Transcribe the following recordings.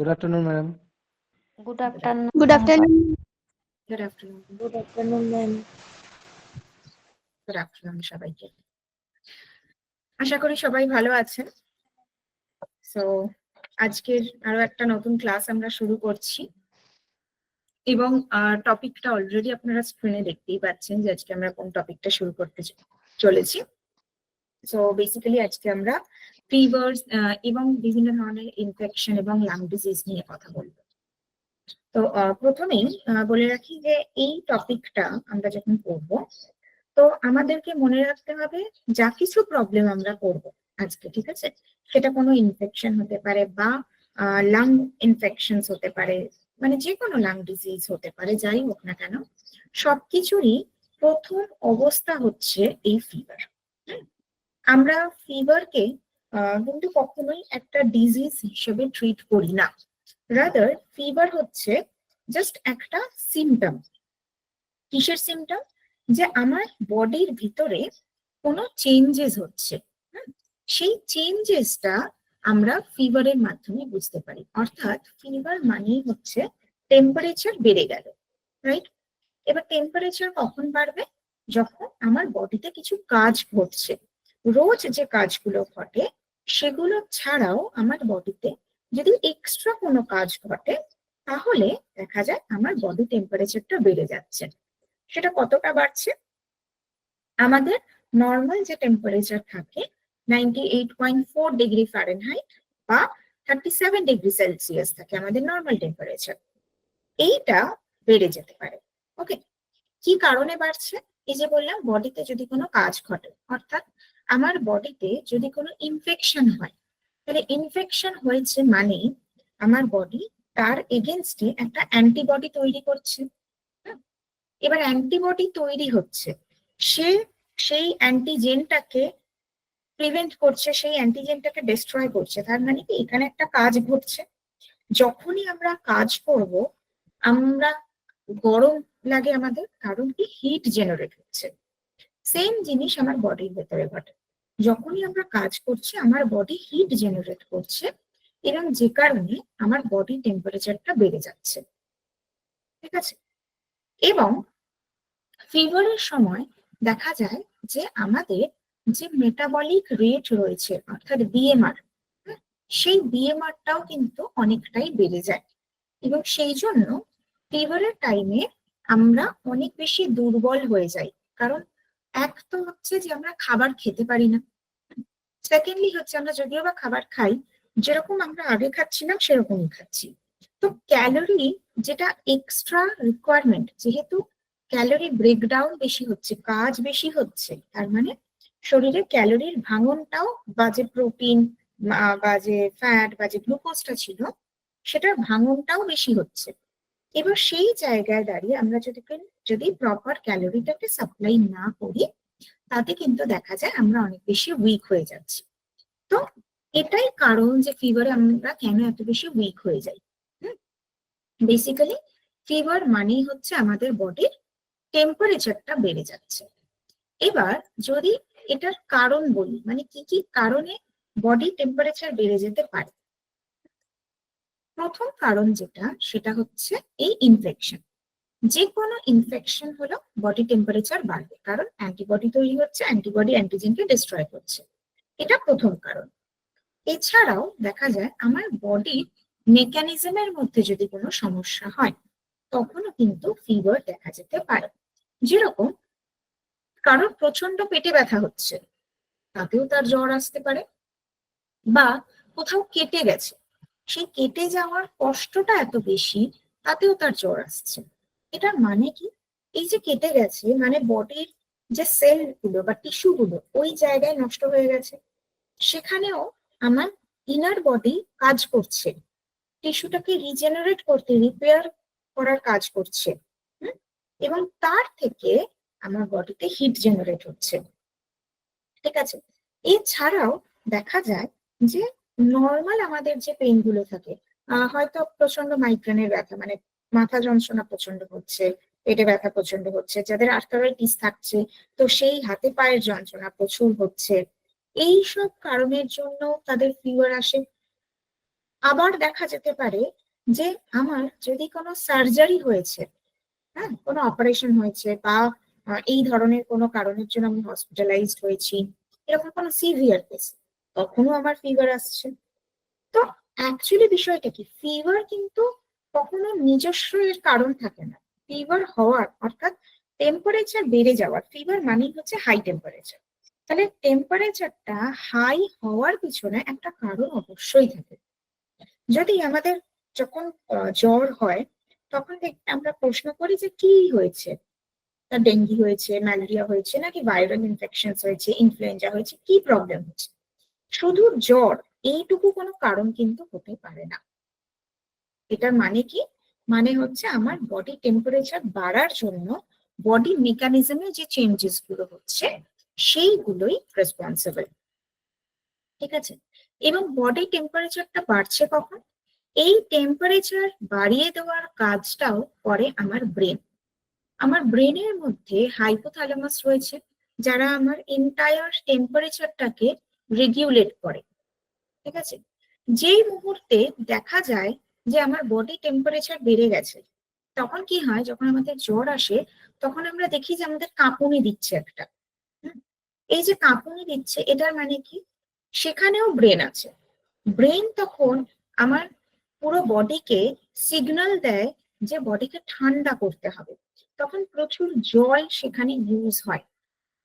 Good afternoon, madam. Good afternoon. Good afternoon. Good afternoon. Good afternoon, ma'am. Good afternoon সবাইকে। আশা করি সবাই ভালো আছেন। সো আজকের আরো একটা নতুন ক্লাস আমরা শুরু করছি এবং টপিকটা অলরেডি আপনারা স্ক্রিনে দেখতেই পাচ্ছেন যে আজকে আমরা কোন টপিকটা শুরু করতে চলেছি। সো বেসিক্যালি আজকে আমরা ফিভারস এবং বিভিন্ন ধরনের ইনফেকশন এবং লাং ডিজিজ নিয়ে কথা বলবো। তো প্রথমেই বলে রাখি যে এই টপিকটা আমরা যখন পড়বো তো আমাদেরকে মনে রাখতে হবে যা কিছু প্রবলেম আমরা করব আজকে, ঠিক আছে, সেটা কোনো ইনফেকশন হতে পারে বা লাং ইনফেকশনস হতে পারে, মানে যে কোনো লাং ডিজিজ হতে পারে, যাই হোক না কেন সবকিছুরই প্রথম অবস্থা হচ্ছে এই ফিভার। আমরা ফিভারকে কিন্তু কখনোই একটা ডিজিজ হিসেবে ট্রিট করি না, রাদার ফিভার হচ্ছে জাস্ট একটা সিমটম। কিসের সিমটম? যে আমার বডির ভিতরে কোনো চেঞ্জেস হচ্ছে, সেই চেঞ্জেসটা আমরা ফিভারের মাধ্যমে বুঝতে পারি। অর্থাৎ ফিভার মানেই হচ্ছে টেম্পারেচার বেড়ে গেল, রাইট? এবার টেম্পারেচার কখন বাড়বে? যখন আমার বডিতে কিছু কাজ ঘটছে, রোজ যে কাজগুলো ঘটে সেগুলো ছাড়াও আমার বডিতে যদি এক্সট্রা কোনো কাজ ঘটে তাহলে দেখা যায় আমার বডি টেম্পারেচারটা বেড়ে যাচ্ছে। সেটা কতটা বাড়ছে? আমাদের নর্মাল যে টেম্পারেচার থাকে 98.4 ডিগ্রি ফারেনহাইট বা 37 ডিগ্রি সেলসিয়াস থাকে আমাদের নর্মাল টেম্পারেচার, এইটা বেড়ে যেতে পারে। ওকে, কি কারণে বাড়ছে? এই যে বললাম বডিতে যদি কোনো কাজ ঘটে, অর্থাৎ আমার বডিতে যদি কোনো ইনফেকশন হয়, তাহলে ইনফেকশন হয়েছে মানে আমার বডি তার এগেনস্টে একটা অ্যান্টিবডি তৈরি করছে। এবার অ্যান্টিবডি তৈরি হচ্ছে, সে সেই অ্যান্টিজেনটাকে প্রিভেন্ট করছে, সেই অ্যান্টিজেনটাকে ডিস্ট্রয় করছে। তার মানে কি এখানে একটা কাজ ঘটছে। যখনই আমরা কাজ করব আমরা গরম লাগে আমাদের, কারণ কি হিট জেনারেট হচ্ছে। সেম জিনিস আমার বডির ভেতরে ঘটে, যখনই আমরা কাজ করছি আমার বডি হিট জেনারেট করছে এবং যে কারণে আমার বডি টেম্পারেচারটা বেড়ে যাচ্ছে, ঠিক আছে। এবং ফিভারের সময় দেখা যায় যে আমাদের যে মেটাবলিক রেট রয়েছে অর্থাৎ বিএমআর, সেই বিএমআরটাও কিন্তু অনেকটাই বেড়ে যায় এবং সেই জন্য ফিভারের টাইমে আমরা অনেক বেশি দুর্বল হয়ে যাই। কারণ এক তো হচ্ছে যে আমরা খাবার খেতে পারি না, সেকেন্ডলি হচ্ছে আমরা যদিও বা খাবার খাই যেরকম আমরা আগে খাচ্ছিলাম সেরকমই খাচ্ছি। তো ক্যালোরি যেটা এক্সট্রা রিকোয়ারমেন্ট, যেহেতু ক্যালোরি ব্রেকডাউন বেশি হচ্ছে, কাজ বেশি হচ্ছে, তার মানে শরীরে ক্যালোরির ভাঙনটাও বা যে প্রোটিন বা যে ফ্যাট বা যে গ্লুকোজটা ছিল সেটার ভাঙনটাও বেশি হচ্ছে। এবার সেই জায়গায় দাঁড়িয়ে আমরা যদি প্রপার ক্যালোরিটাকে সাপ্লাই না করি তাতে কিন্তু দেখা যায় আমরা অনেক বেশি উইক হয়ে যাচ্ছি। তো এটাই কারণ যে ফিভারে আমরা কেন এত বেশি উইক হয়ে যাই। বেসিক্যালি ফিভার মানেই হচ্ছে আমাদের বডির টেম্পারেচারটা বেড়ে যাচ্ছে। এবার যদি এটার কারণ বলি, মানে কি কি কারণে বডি টেম্পারেচার বেড়ে যেতে পারে। প্রথম কারণ যেটা সেটা হচ্ছে এই ইনফেকশন। যে কোনো ইনফেকশন হলো বডি টেম্পারেচার বাড়বে, কারণ অ্যান্টিবডি তৈরি হচ্ছে, অ্যান্টিবডি অ্যান্টিজেনকে ডিস্ট্রয় করছে, এটা প্রথম কারণ। এছাড়াও দেখা যায় আমার বডির মেকানিজমের মধ্যে যদি কোনো সমস্যা হয় তখনও কিন্তু ফিভার দেখা যেতে পারে। যেরকম কারোর প্রচন্ড পেটে ব্যথা হচ্ছে তাতেও তার জ্বর আসতে পারে, বা কোথাও কেটে গেছে সেই কেটে যাওয়ার কষ্টটা এত বেশি তাতেও তার জ্বর আসছে। এটার মানে কি? এই যে কেটে গেছে মানে বডির যে সেল গুলো বা টিস্যু গুলো ওই জায়গায় নষ্ট হয়ে গেছে, সেখানেও আমার ইনার বডি কাজ করছে, টিস্যুটাকে রিজেনারেট করতে, রিপেয়ার করার কাজ করছে, এবং তার থেকে আমার বডিতে হিট জেনারেট হচ্ছে, ঠিক আছে। এছাড়াও দেখা যায় যে নর্মাল আমাদের যে পেইন গুলো থাকে, হয়তো প্রচন্ড মাইগ্রেনের ব্যথা, মানে মাথা যন্ত্রণা প্রচন্ড হচ্ছে, পেটে ব্যথা প্রচন্ড হচ্ছে, যাদের আর্থারাইটিস থাকছে তো সেই হাতে পায়ের যন্ত্রণা প্রচুর হচ্ছে, এই সব কারণের জন্য তাদের ফিভার আসে। আবার দেখা যেতে পারে যে আমার যদি কোনো সার্জারি হয়েছে, হ্যাঁ, কোনো অপারেশন হয়েছে, বা এই ধরনের কোনো কারণের জন্য আমি হসপিটালাইজড হয়েছি, এরকম কোনো সিভিয়ার কেস, তখনও আমার ফিভার আসছে। তো অ্যাকচুয়ালি বিষয়টা কি, ফিভার কিন্তু কখনো নিজস্ব এর কারণ থাকে না। ফিভার হওয়ার অর্থাৎ টেম্পারেচার বেড়ে যাওয়ার, ফিভার মানেই হচ্ছে হাই টেম্পারেচার। তাহলে টেম্পারেচারটা হাই হওয়ার পিছনে একটা কারণ অবশ্যই থাকে। যদি আমাদের যখন জ্বর হয়, তখন দেখতে আমরা প্রশ্ন করি যে কি হয়েছে, তার ডেঙ্গি হয়েছে, ম্যালেরিয়া হয়েছে, নাকি ভাইরাল ইনফেকশন হয়েছে, ইনফ্লুয়েঞ্জা হয়েছে, কি প্রবলেম হচ্ছে। শুধু জ্বর এইটুকু কোনো কারণ কিন্তু হতে পারে না। এটার মানে কি, মানে হচ্ছে আমার বডি টেম্পারেচার বাড়ার জন্য বডি মেকানিজমে যে চেঞ্জেস গুলো হচ্ছে সেইগুলোই রেসপন্সিবল। ঠিক আছে, এবং বডি টেম্পারেচারটা বাড়ছে কখন, এই টেম্পারেচার বাড়িয়ে দেওয়ার কাজটাও করে আমার ব্রেন। আমার ব্রেনের মধ্যে হাইপোথ্যালামাস রয়েছে, যারা আমার এন্টায়ার টেম্পারেচারটাকে রেগুলেট করে। ঠিক আছে, যেই মুহূর্তে দেখা যায় যে আমার বডি টেম্পারেচার বেড়ে গেছে, তখন কি হয়, যখন আমাদের জ্বর আসে তখন আমরা দেখি যে আমাদের কাঁপুনি দিচ্ছে একটা। হুম, এই যে কাঁপুনি দিচ্ছে, এটার মানে কি, সেখানেও ব্রেন আছে। ব্রেন তখন আমার পুরো বডিকে সিগন্যাল দেয় যে বডিকে ঠান্ডা করতে হবে, তখন প্রচুর জল সেখানে ইউজ হয়,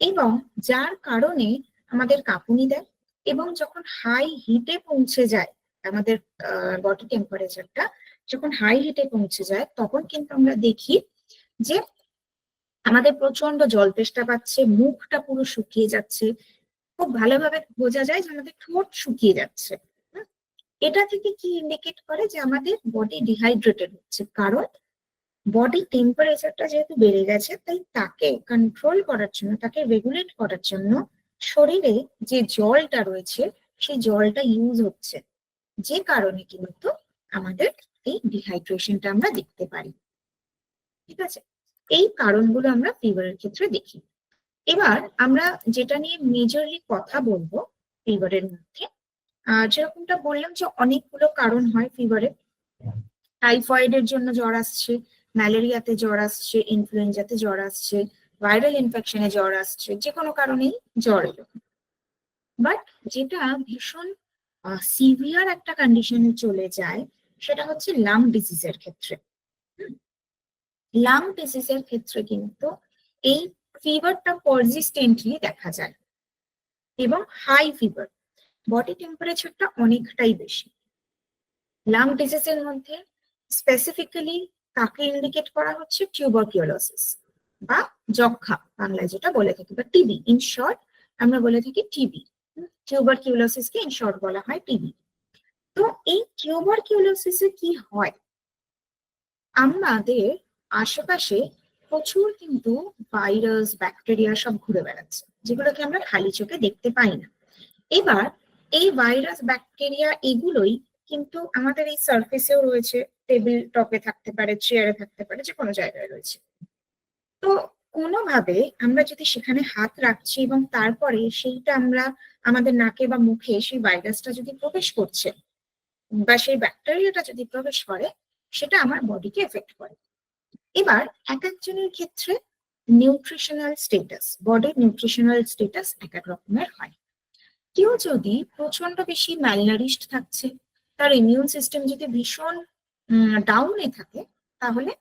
এবং যার কারণে আমাদের কাঁপুনি দেয়। এবং যখন হাই হিটে পৌঁছে যায় আমাদের বডি টেম্পারেচারটা, যখন হাই হিটে পৌঁছে যায়, তখন কিন্তু আমরা দেখি যে আমাদের প্রচন্ড জল তেষ্টা পাচ্ছে, মুখটা পুরো শুকিয়ে যাচ্ছে, খুব ভালোভাবে বোঝা যায় যে আমাদের ঠোঁট শুকিয়ে যাচ্ছে। হুম, এটা থেকে কি ইন্ডিকেট করে যে আমাদের বডি ডিহাইড্রেটেড হচ্ছে, কারণ বডি টেম্পারেচারটা যেহেতু বেড়ে গেছে, তাই তাকে কন্ট্রোল করার জন্য, তাকে রেগুলেট করার জন্য শরীরে যে জলটা রয়েছে সেই জলটা ইউজ হচ্ছে, যে কারণে কিন্তু আমাদের এই ডিহাইড্রেশনটা আমরা দেখতে পারি। ঠিক আছে, এই কারণগুলো আমরা ফিভারের ক্ষেত্রে দেখি। এবার আমরা যেটা নিয়ে মেজরলি কথা বলবো ফিভারের মধ্যে, যেরকমটা বললাম যে অনেকগুলো কারণ হয় ফিভারে। টাইফয়েডের জন্য জ্বর আসছে, ম্যালেরিয়াতে জ্বর আসছে, ইনফ্লুয়েঞ্জাতে জ্বর আসছে, ভাইরাল ইনফেকশনে জ্বর আসছে, যে কোনো কারণেই জ্বর এলো। বাট যেটা ভীষণ সিভিয়ার একটা কন্ডিশনে চলে যায়, সেটা হচ্ছে লাং ডিজিজের ক্ষেত্রে। লাং ডিজিজের ক্ষেত্রে কিন্তু এই ফিভারটা পারসিস্টেন্টলি দেখা যায়, এবং হাই ফিভার, বডি টেম্পারেচারটা অনেকটাই বেশি। লাং ডিজিজের মধ্যে স্পেসিফিক্যালি কাকে ইন্ডিকেট করা হচ্ছে, টিউবারকিউলোসিস বা যক্ষা, বাংলায় যেটা বলে থাকি, বা টিবি, ইন শর্ট আমরা বলে থাকি টিবি। টিউবারকিউলোসিসকে ইন শর্ট বলা হয় টিবি। তো এই টিউবারকিউলোসিসে কি হয়, আমাদের আশেপাশে প্রচুর কিন্তু ভাইরাস, ব্যাকটেরিয়া সব ঘুরে বেড়াচ্ছে, যেগুলোকে আমরা খালি চোখে দেখতে পাই না। এবার এই ভাইরাস, ব্যাকটেরিয়া এগুলোই কিন্তু আমাদের এই সার্ফেসেও রয়েছে, টেবিল টপে থাকতে পারে, চেয়ারে থাকতে পারে, যে কোনো জায়গায় রয়েছে। তো কোনোভাবে আমরা যদি সেখানে হাত রাখছি এবং তারপরে সেইটা আমরা আমাদের নাকে বা মুখে সেই ভাইরাসটা যদি প্রবেশ করছে, বা সেই ব্যাকটেরিয়াটা যদি প্রবেশ করে, সেটা আমার বডিকে এফেক্ট করে। এবার এক একজনের ক্ষেত্রে নিউট্রিশনাল স্টেটাস, বডির নিউট্রিশনাল স্টেটাস এক এক রকমের হয়। কেউ যদি প্রচন্ড বেশি ম্যালনারিশড থাকছে, তার ইমিউন সিস্টেম যদি ভীষণ ডাউনে থাকে, তাহলে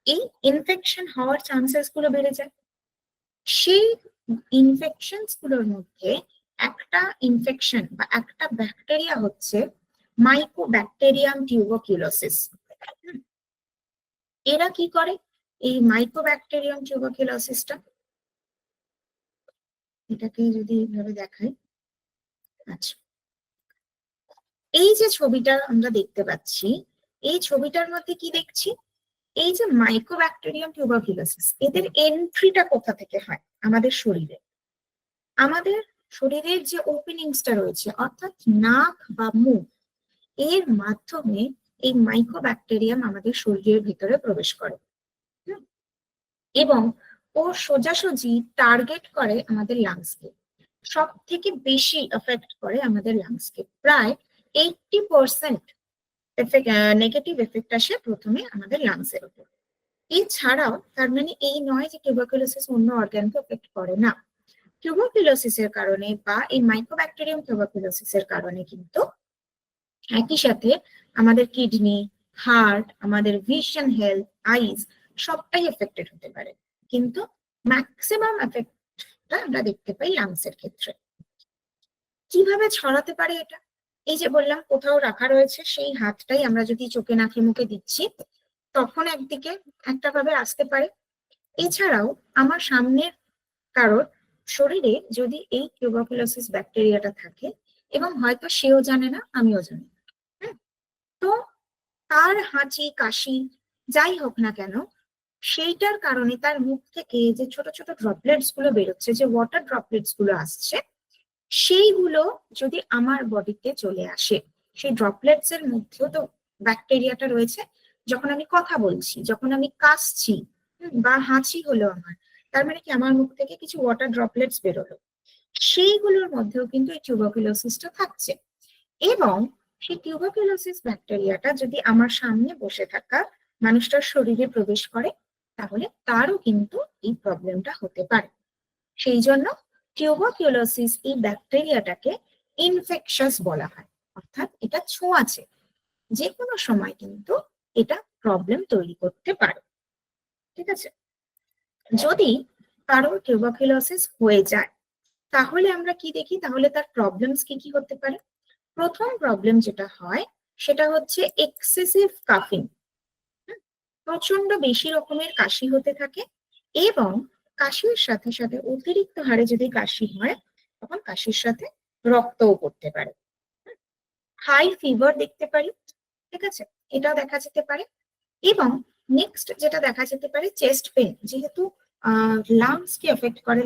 এই ইনফেকশন হওয়ার চান্সেস গুলো বেড়ে যায়। সেই ইনফেকশনস গুলোর মধ্যে একটা ইনফেকশন বা একটা ব্যাকটেরিয়া হচ্ছে মাইকোব্যাকটেরিয়াম টিউবারকিউলোসিস। এরা কি করে, এই মাইকোব্যাকটেরিয়াম টিউবারকিউলোসিসটা, এটাকে যদি এইভাবে দেখাই, আচ্ছা, এই যে ছবিটা আমরা দেখতে পাচ্ছি, এই ছবিটার মধ্যে কি দেখছি, এই যে মাইকোব্যাকটেরিয়াম টিউবারকিউলোসিস, এদের এন্ট্রিটা কোথা থেকে হয় আমাদের শরীরে। আমাদের শরীরের যে ওপেনিংসটা রয়েছে, অর্থাৎ নাক বা মুখ, এর মাধ্যমে এই মাইকোব্যাকটেরিয়াম আমাদের শরীরের ভিতরে প্রবেশ করে। এবং ও সোজাসুজি টার্গেট করে আমাদের লাংসকে, সব থেকে বেশি এফেক্ট করে আমাদের লাংসকে। প্রায় 80% নেগেটিভ এফেক্ট আসে প্রথমে আমাদের লাংসের উপর। এছাড়াও তার মানে এই নয় যে টিউবারকুলোসিস অন্য অর্গানকে এফেক্ট করে না। টিউবারকুলোসিসের কারণে বা এই মাইক্রোব্যাকটেরিয়াম টিউবারকুলোসিসের কারণে কিন্তু একই সাথে আমাদের কিডনি, হার্ট, আমাদের ভিশন হেলথ, আইজ সবটাই এফেক্টেড হতে পারে, কিন্তু ম্যাক্সিমাম এফেক্টটা আমরা দেখতে পাই লাংসের ক্ষেত্রে। কিভাবে ছড়াতে পারে এটা? এই যে বললাম কোথাও রাখা রয়েছে, সেই হাতটাই আমরা যদি চোখে নাকে মুখে দিচ্ছি তখন একদিকে একটা ভাবে আসতে পারে। এছাড়াও আমার সামনের কারোর শরীরে যদি এই টিউবারকুলোসিস ব্যাকটেরিয়াটা থাকে এবং হয়তো সেও জানে না, আমিও জানি না, তো তার হাঁচি কাশি যাই হোক না কেন, সেইটার কারণে তার মুখ থেকে যে ছোট ছোট ড্রপলেটস গুলো বেরোচ্ছে, যে ওয়াটার ড্রপলেটস গুলো আসছে, সেইগুলো যদি আমার বডিতে চলে আসে, সেই ড্রপলেটস এর মধ্যেও তো ব্যাকটেরিয়াটা রয়েছে। যখন আমি কথা বলছি, যখন আমি কাশছি বা হাঁচি হলো আমার, তার মানে কি আমার মুখ থেকে কিছু ওয়াটার ড্রপলেটস বেরোলো, সেইগুলোর মধ্যেও কিন্তু এই টিউবারকুলোসিসটা থাকছে। এবং সেই টিউবারকুলোসিস ব্যাকটেরিয়াটা যদি আমার সামনে বসে থাকা মানুষটার শরীরে প্রবেশ করে, তাহলে তারও কিন্তু এই প্রবলেমটা হতে পারে। সেই জন্য টিউবারকুলোসিস এই ব্যাকটেরিয়াটাকে ইনফেকশাস বলা হয়, অর্থাৎ এটা ছোঁয়াচে, যে কোনো সময় কিন্তু এটা প্রবলেম তৈরি করতে পারে। ঠিক আছে, যদি কারোর টিউবারকুলোসিস হয়ে যায় তাহলে আমরা কি দেখি, তাহলে তার প্রবলেমস কি কি হতে পারে? প্রথম প্রবলেম যেটা হয় সেটা হচ্ছে এক্সেসিভ কাফিং। প্রচন্ড বেশি রকমের কাশি হতে থাকে এবং কাশির সাথে সাথে অতিরিক্ত হারে যদি কাশি হয় তখন কাশির সাথে রক্তও পড়তে পারে। হাই ফিভার দেখতে পারি, ঠিক আছে, এটাও দেখা যেতে পারে। এবং নেক্সট যেটা দেখা যেতে পারে চেস্ট পেন, যেহেতু লাংস কে এফেক্ট করে,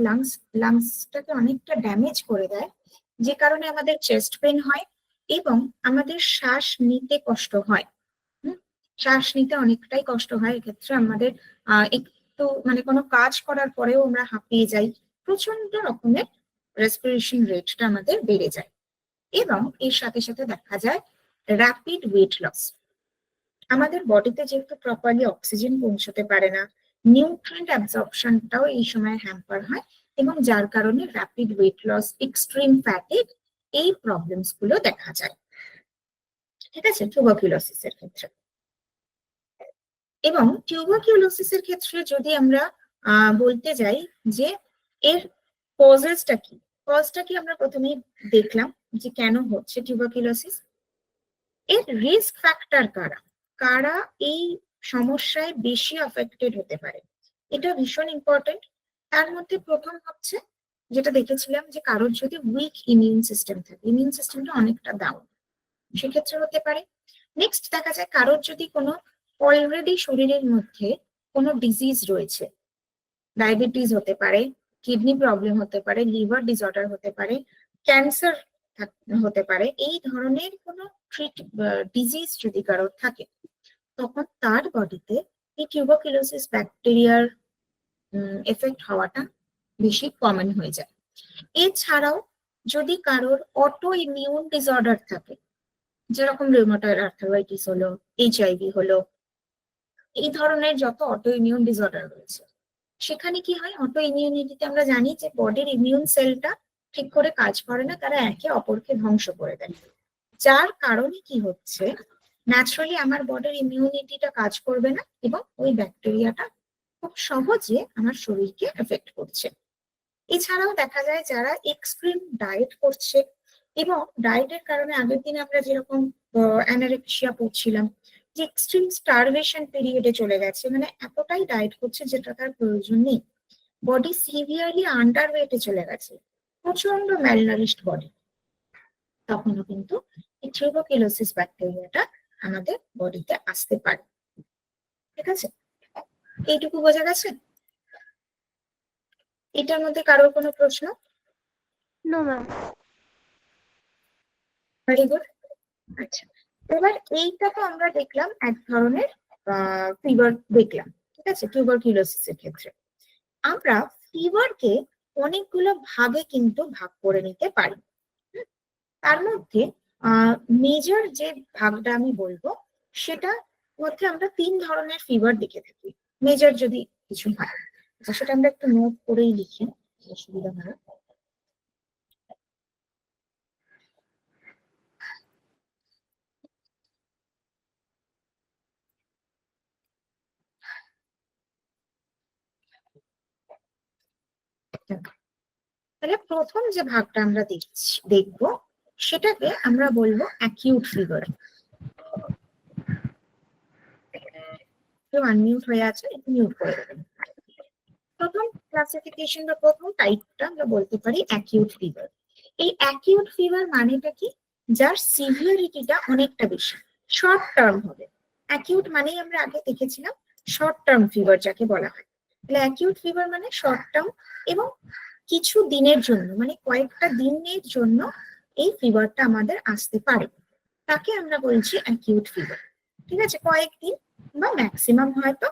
লাংসটাকে অনেকটা ড্যামেজ করে দেয়, যে কারণে আমাদের চেস্ট পেন হয় এবং আমাদের শ্বাস নিতে কষ্ট হয়। শ্বাস নিতে অনেকটাই কষ্ট হয়, এক্ষেত্রে আমাদের একটু মানে কোনো কাজ করার পরেও আমরা হাঁপিয়ে যাই, প্রচন্ড রকমের রেসপিরেশন রেটটা আমাদের বেড়ে যায়। এবং এর সাথে সাথে দেখা যায় র্যাপিড ওয়েট লস। আমাদের বডিতে যেহেতু প্রপারলি অক্সিজেন পৌঁছতে পারে না, নিউট্রিয়েন্ট অ্যাবজর্পশনটাও এই সময় হ্যাম্পার হয় এবং যার কারণে rapid weight loss, extreme fatigue, এই প্রবলেমস গুলো দেখা যায়। ঠিক আছে, টিউবারকুলোসিসের ক্ষেত্রে। এবং টিউবারকুলোসিসের ক্ষেত্রে যদি আমরা বলতে যাই যে এর কজেসটা কি, কজটা কি আমরা প্রথমেই দেখলাম যে কেন হচ্ছে টিউবারকুলোসিস। এর রিস্ক ফ্যাক্টর কারা কারা এই সমস্যায় বেশি অ্যাফেক্টেড হতে পারে, এটা ভীষণ ইম্পর্টেন্ট। তার মধ্যে প্রথম হচ্ছে যেটা দেখেছিলাম যে কারোর যদি উইক ইমিউন সিস্টেম থাকে, ইমিউন সিস্টেমটা অনেকটা ডাউন, সেক্ষেত্রে হতে পারে। নেক্সট দেখা যায় কারোর যদি কোনো অলরেডি শরীরের মধ্যে কোনো ডিজিজ রয়েছে, ডায়াবেটিস হতে পারে, কিডনি প্রবলেম হতে পারে, লিভার ডিসঅর্ডার হতে পারে, ক্যান্সার হতে পারে, এই ধরনের কোনো ডিজিজ যদি কারোর থাকে, তখন তার বডিতে এই টিউবারকুলোসিস ব্যাকটেরিয়ার এফেক্ট হওয়াটা বেশি কমন হয়ে যায়। এছাড়াও যদি কারোর অটো ইমিউন ডিসঅর্ডার থাকে, যেরকম রিউমাটয়েড আর্থ্রাইটিস হলো, এইচআইভি হলো, এই ধরনের যত অটো ইমিউন ডিসঅর্ডার রয়েছে, সেখানে কি হয়, অটো ইমিউনিটিতে আমরা জানি যে বডির ইমিউন সেলটা ঠিক করে কাজ করে না, তারা একে অপরকে ধ্বংস করে দেয়, যার কারণে কি হচ্ছে, ন্যাচারালি আমার বডির ইমিউনিটিটা কাজ করবে না এবং ওই ব্যাকটেরিয়াটা খুব সহজে আমার শরীরকে এফেক্ট করছে। এছাড়াও দেখা যায় যারা এক্সট্রিম ডায়েট করছে, এবং ডায়েটের কারণে আগের দিন আমরা যেরকম অ্যানোরেক্সিয়া পড়ছিলাম, যে এক্সট্রিম স্টারভেশন পিরিয়ডে চলে গেছে, মানে এতটাই ডায়েট করছে যেটা তার প্রয়োজন নেই, বডি সিভিয়ারলি আন্ডার ওয়েটে চলে গেছে, প্রচন্ড ম্যালনারিশড বডি, তখনও কিন্তু এই টিউবারকুলোসিস ব্যাকটেরিয়াটা আমাদের বডিতে আসতে পারে। ঠিক আছে, এইটুকু বোঝা গেছে? এটার মধ্যে কারোর কোনো প্রশ্ন? No ma'am. Very good. আচ্ছা, এবার এইটা তো আমরা দেখলাম এক ধরনের ফিভার দেখলাম, ঠিক আছে, টিউবারকুলোসিসের ক্ষেত্রে। আমরা ফিভারকে অনেকগুলো ভাগে কিন্তু ভাগ করে নিতে পারি। তার মধ্যে মেজর যে ভাগটা আমি বলবো সেটা মধ্যে আমরা 3 ধরনের ফিভার দেখে থাকি মেজর যদি কিছু হয়। সেটা আমরা একটু নোট করেই লিখি, সুবিধা হয়। তাহলে প্রথম যে ভাগটা আমরা দেখবো সেটাকে আমরা বলবো অ্যাকিউট ফিভার। কেউ আনমিউট হয়ে আছে, একটু মিউট করে দেবেন। প্রথম ক্লাসিফিকেশন বা প্রথম টাইপটা আমরা বলতে পারি অ্যাকিউট ফিভার। এই অ্যাকিউট ফিভার মানেটা কি? যার সিভিয়ারিটিটা অনেকটা বেশি, শর্ট টার্ম হবে। অ্যাকিউট মানেই আমরা আগে দেখেছিলাম শর্ট টার্ম ফিভার যাকে বলা হয়। তাহলে অ্যাকিউট ফিভার মানে শর্ট টার্ম এবং কিছু দিনের জন্য, মানে কয়েকটা দিনের জন্য এই ফিভারটা আমাদের আসতে পারে, তাকে আমরা বলছি অ্যাকিউট ফিভার। ঠিক আছে, কয়েকদিন বা ম্যাক্সিমাম হয়তো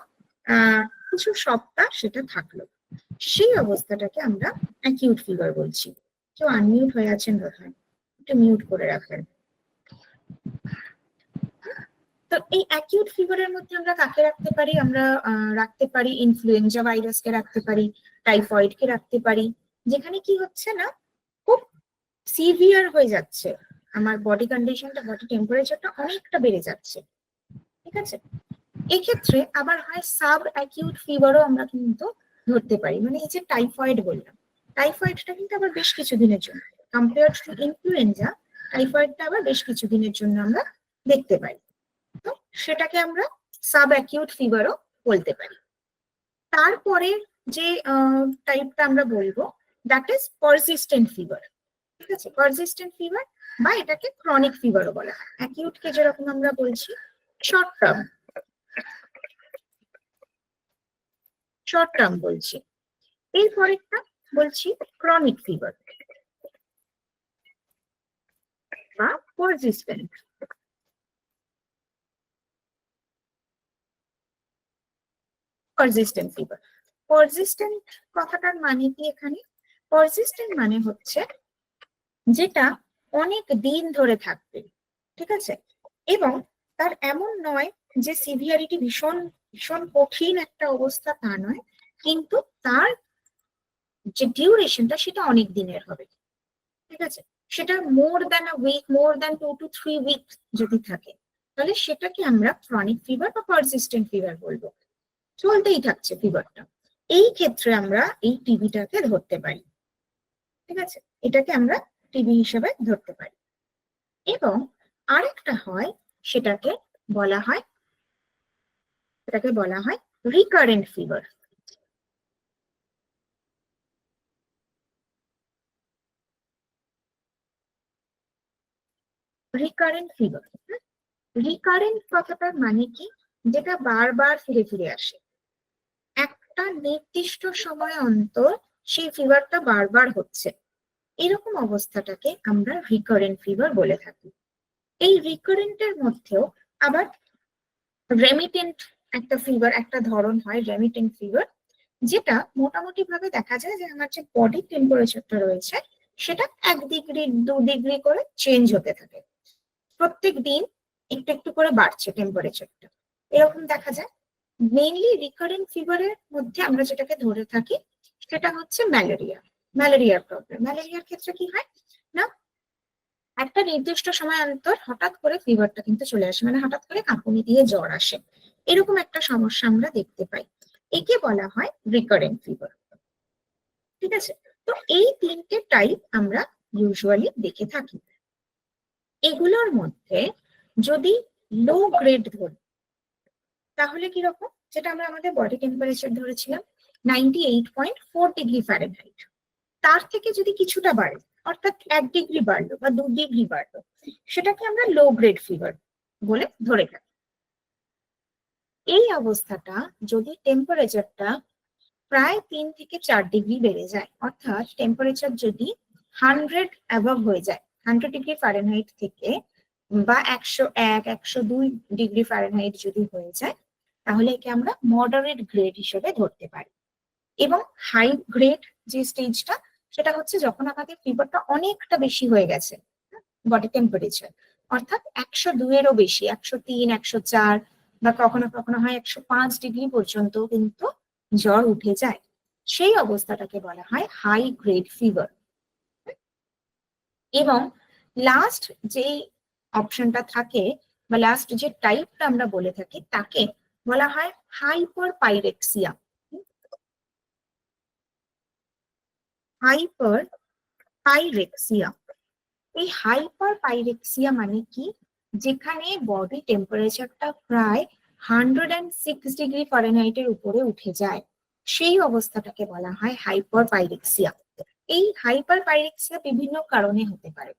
কিছু সপ্তাহ সেটা থাকলো, সেই অবস্থাটাকে আমরা অ্যাকিউট ফিভার বলছি। কেউ আনমিউট হয়ে আছেন বোধহয়, একটু মিউট করে রাখবেন। তো এই অ্যাকিউট ফিভারের মধ্যে আমরা কাকে রাখতে পারি? আমরা রাখতে পারি ইনফ্লুয়েঞ্জা ভাইরাসকে রাখতে পারি, টাইফয়েডকে রাখতে পারি, যেখানে কি হচ্ছে না খুব সিভিয়ার হয়ে যাচ্ছে, আমার বডি কন্ডিশনটা, বডি টেম্পারেচারটা অনেকটা বেড়ে যাচ্ছে। ঠিক আছে, এক্ষেত্রে আবার হয় সাব অ্যাকিউট ফিভারও আমরা কিন্তু ধরতে পারি। মানে এই যে টাইফয়েড বললাম, টাইফয়েডটা কিন্তু আবার বেশ কিছু দিনের জন্য, কম্পেয়ার টু ইনফ্লুয়েঞ্জা, টাইফয়েডটা আবার বেশ কিছু দিনের জন্য আমরা দেখতে পাই। তো সেটাকে আমরা সাব অ্যাকিউট ফিভারও বলতে পারি। তারপরে যে টাইপটা আমরা বলবো দ্যাট ইজ পারসিস্টেন্ট ফিভার। ঠিক আছে, পারসিস্টেন্ট ফিভার বা এটাকে ক্রনিক ফিভারও বলা হয়। অ্যাকিউটকে যেরকম আমরা বলছি শর্ট টার্ম বলছি, এরপরেরটা বলছি ক্রনিক ফিভার বা পারসিস্টেন্ট। পারসিস্টেন্ট ফিভার, পারসিস্টেন্ট কথাটার মানে কি এখানে? পারসিস্টেন্ট মানে হচ্ছে যেটা অনেক দিন ধরে থাকবে। ঠিক আছে, এবং তার এমন নয় যে সিভিয়ারিটি ভীষণ ভীষণ কঠিন একটা অবস্থা, তা নয়, কিন্তু তার যে ডিউরেশনটা সেটা অনেক দিনের হবে। ঠিক আছে, সেটা more than a week, more than 2 to 3 week যদি থাকে, তাহলে সেটাকে আমরা ক্রনিক ফিভার বা পারসিস্টেন্ট ফিভার বলবো। চলতেই থাকছে ফিভারটা। এই ক্ষেত্রে আমরা এই টিবিটাকে ধরতে পারি। ঠিক আছে, এটাকে আমরা টিবি হিসেবে ধরতে পারি। এবং আরেকটা হয়, সেটাকে বলা হয় recurrent fever. Recurrent fever, recurrent কথাটার মানে কি? যেটা বারবার ফিরে ফিরে আসে, একটা নির্দিষ্ট সময় অন্তর সেই ফিভারটা বারবার হচ্ছে, এরকম অবস্থাটাকে আমরা রিকারেন্ট ফিভার বলে থাকি। এই রিকারেন্টের মধ্যেও আবার রেমিটেন্ট একটা ফিভার, একটা ধরন হয় রেমিটেন্ট ফিভার, যেটা মোটামুটি ভাবে দেখা যায় যে আমার যে বডি টেম্পারেচারটা রয়েছে সেটা 1 ডিগ্রি 2 ডিগ্রি করে চেঞ্জ হতে থাকে, প্রত্যেক দিন একটু একটু করে বাড়ছে টেম্পারেচারটা, এরকম দেখা যায়। মেইনলি রিকারেন্ট ফিভারের মধ্যে আমরা যেটাকে ধরে থাকি সেটা হচ্ছে ম্যালেরিয়ার প্রবলেম। ম্যালেরিয়ার ক্ষেত্রে কি হয় না, একটা নির্দিষ্ট সময় অন্তর হঠাৎ করে ফিভারটা কিন্তু চলে আসে, মানে হঠাৎ করে কাঁপুনি দিয়ে জ্বর আসে, এরকম একটা সমস্যা আমরা দেখতে পাই, একে বলা হয় রিকারেন্ট ফিভার। ঠিক আছে, তো এই 3টে টাইপ আমরা ইউজুয়ালি দেখে থাকি। এগুলোর মধ্যে যদি লো গ্রেড ধরি তাহলে কিরকম, যেটা আমরা আমাদের বডি টেম্পারেচার ধরেছিলাম 98.4 ডিগ্রি ফারেনহাইট, তার থেকে যদি কিছুটা বাড়ে, অর্থাৎ 1 ডিগ্রি বাড়লো বা 2 ডিগ্রি বাড়লো, সেটাকে আমরা লো গ্রেড ফিভার বলে ধরে থাকি। এই অবস্থাটা যদি টেম্পারেচারটা প্রায় 3 থেকে 4 ডিগ্রি বেড়ে যায়, অর্থাৎ টেম্পারেচার যদি 100 অ্যাবভ হয়ে যায়, 100 ডিগ্রি ফারেনহাইট থেকে, বা 101 102 ডিগ্রি ফারেনহাইট যদি হয়ে যায়, তাহলে একে আমরা মডারেট গ্রেড হিসেবে ধরতে পারি। এবং হাই গ্রেড যে স্টেজটা, সেটা হচ্ছে যখন আমাদের ফিভারটা অনেকটা বেশি হয়ে গেছে, বডি টেম্পারেচার, অর্থাৎ 102-এরও বেশি, 103, 104 বা কখনো কখনো হয় 105 ডিগ্রি পর্যন্ত কিন্তু জ্বর উঠে যায়, সেই অবস্থাটাকে বলা হয় হাই গ্রেড ফিভার। এবং লাস্ট যে অপশনটা থাকে বা লাস্ট যে টাইপটা আমরা বলে থাকি তাকে বলা হয় হাইপার পাইরেক্সিয়া। হাইপার পাইরেক্সিয়া, এই হাইপার পাইরেক্সিয়া মানে কি, যেখানে বডি টেম্পারেচারটা প্রায় 106 ডিগ্রি ফারেনহাইটের উপরে উঠে যায়, সেই অবস্থাটাকে বলা হয় হাইপার পাইরেক্সিয়া। এই হাইপার পাইরেক্সিয়া বিভিন্ন কারণে হতে পারে।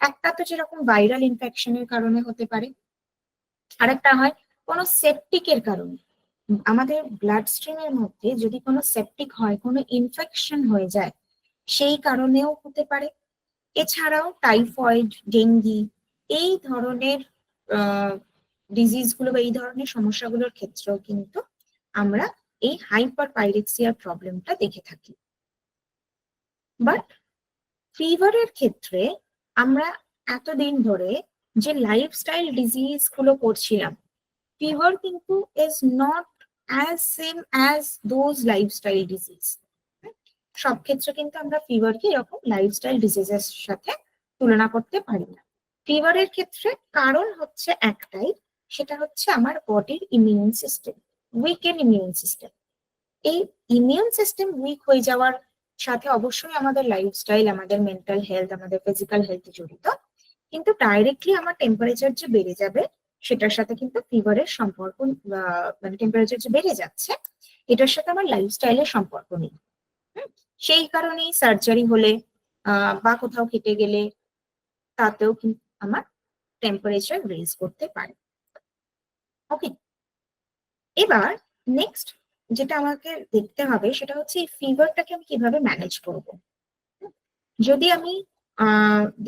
একটা তো যেরকম ভাইরাল ইনফেকশনের কারণে হতে পারে, আরেকটা হয় কোনো সেপটিকের কারণে। আমাদের ব্লাড স্ট্রিমের মধ্যে যদি কোনো সেপটিক হয়, কোনো ইনফেকশন হয়ে যায়, সেই কারণেও হতে পারে। এছাড়াও টাইফয়েড, ডেঙ্গি এই ধরনের ডিজিজগুলো বা এই ধরনের সমস্যাগুলোর ক্ষেত্রেও কিন্তু আমরা এই হাইপার পাইরেক্সিয়ার প্রবলেমটা দেখে থাকি। বাট ফিভারের ক্ষেত্রে আমরা এতদিন ধরে যে লাইফস্টাইল ডিজিজ গুলো করছিলাম, ফিভার কিন্তু is not as same as those lifestyle disease. সব ক্ষেত্রে কিন্তু আমরা ফিভারকে এরকম লাইফস্টাইল ডিজিজের সাথে তুলনা করতে পারি না। ফিভারের ক্ষেত্রে কারণ হচ্ছে একটাই, সেটা হচ্ছে আমার বডির immune system, weekend immune system. এই ইমিউন সিস্টেম উইক হয়ে যাওয়ার সাথে অবশ্যই আমাদের লাইফস্টাইল, আমাদের মেন্টাল হেলথ, আমাদের ফিজিক্যাল হেলথ জড়িত, কিন্তু ডাইরেক্টলি আমার টেম্পারেচার যে বেড়ে যাবে সেটার সাথে কিন্তু ফিভারের সম্পর্ক, মানে টেম্পারেচার যে বেড়ে যাচ্ছে এটার সাথে আমার লাইফস্টাইলের সম্পর্ক নেই। সেই কারণেই সার্জারি হলে বা কোথাও কেটে গেলে তাতেও কিন্তু আমার টেম্পারেচার রেজ করতে পারে। ওকে, এবার নেক্সট যেটা আমাকে দেখতে হবে সেটা হচ্ছে এই ফিভারটাকে আমি কিভাবে ম্যানেজ করব। যদি আমি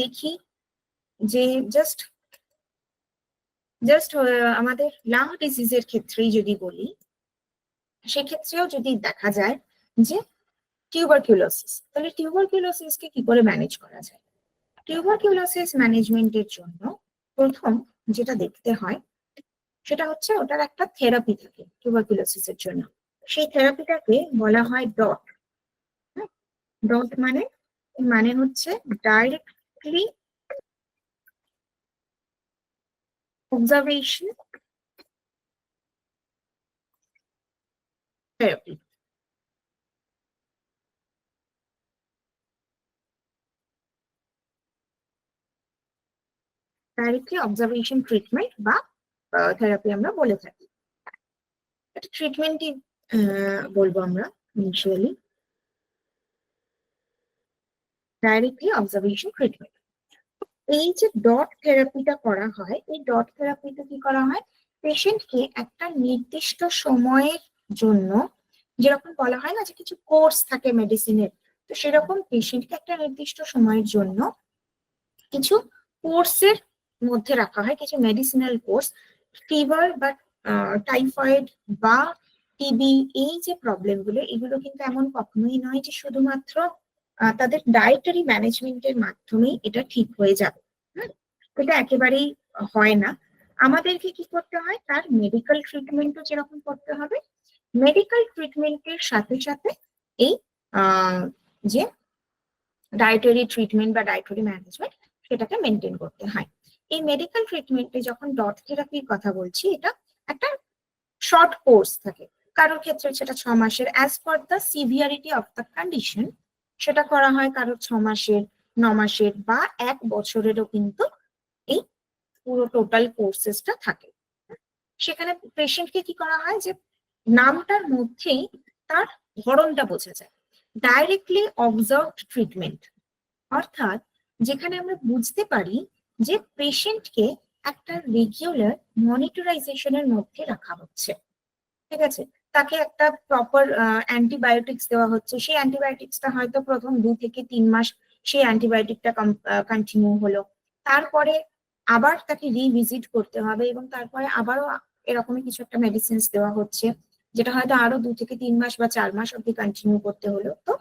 দেখি যে জাস্ট আমাদের লাং ডিজিজের ক্ষেত্রেই যদি বলি, সেক্ষেত্রেও যদি দেখা যায় যে টিউবারকিউলোসিস, তাহলে টিউবারকিউলোসিসকে কি করে ম্যানেজ করা যায়। টিউবারকিউলোসিস ম্যানেজমেন্টের জন্য প্রথম যেটা দেখতে হয় সেটা হচ্ছে ওটার একটা থেরাপি থাকে টিউবারকিউলোসিসের জন্য। সেই থেরাপিটাকে বলা হয় ডট। ডট মানে হচ্ছে directly observation therapy. Directly observation treatment বা থেরাপি আমরা বলে থাকি। ট্রিটমেন্টই বলবো আমরা ইনিশিয়ালি, ডাইরেক্টলি অবজারভেশন ট্রিটমেন্ট। এই যে ডট থেরাপিটা করা হয়, এই ডট থেরাপিতে কি করা হয়, পেশেন্টকে একটা নির্দিষ্ট সময়ের জন্য, যেরকম বলা হয় না যে কিছু কোর্স থাকে মেডিসিনের, তো সেরকম পেশেন্টকে একটা নির্দিষ্ট সময়ের জন্য কিছু কোর্সের মধ্যে রাখা হয়, কিছু মেডিসিনাল কোর্স। ফিভার বা টাইফয়েড বা টিবি এই যে প্রবলেমগুলো, এগুলো কিন্তু এমন কখনোই নয় যে শুধুমাত্র তাদের ডায়েটারি ম্যানেজমেন্টের মাধ্যমেই এটা ঠিক হয়ে যাবে। এটা একেবারেই হয় না। আমাদেরকে কি করতে হয়, তার মেডিকেল ট্রিটমেন্টও যেরকম করতে হবে, মেডিকেল ট্রিটমেন্টের সাথে সাথে এই যে ডায়েটারি ট্রিটমেন্ট বা ডায়েটারি ম্যানেজমেন্ট সেটাকে মেনটেন করতে হয়। এই মেডিকেল ট্রিটমেন্টে যখন ডট থেরাপির কথা বলছি, এটা একটা শর্ট কোর্স থাকে, কারোর ক্ষেত্রে সেটা 6 মাসের, as per the severity of the condition সেটা করা হয়, কারোর 6 মাসের, 9 মাসের বা 1 বছরেরও কিন্তু এই পুরো টোটাল কোর্সেসটা থাকে। সেখানে পেশেন্টকে কি করা হয় যে নামটার মধ্যেই তার ধরনটা বোঝা যায়, ডাইরেক্টলি অবজার্ভড ট্রিটমেন্ট, অর্থাৎ যেখানে আমরা বুঝতে পারি যে পেশেন্টকে একটা রেগুলার মনিটরাইজেশনের মধ্যে রাখা হচ্ছে। ঠিক আছে, তাকে একটা প্রপার অ্যান্টিবায়োটিক্স দেওয়া হচ্ছে, সেই অ্যান্টিবায়োটিক্সটা হয়তো প্রথম 2 থেকে 3 মাস সেই অ্যান্টিবায়োটিকটা কন্টিনিউ হলো, তারপরে আবার তাকে রিভিজিট করতে হবে এবং তারপরে আবারও এরকমই কিছু একটা মেডিসিনস দেওয়া হচ্ছে, যেটা হয়তো আরো 2 থেকে 3 মাস বা 4 মাস অব্দি কন্টিনিউ করতে হলো। তো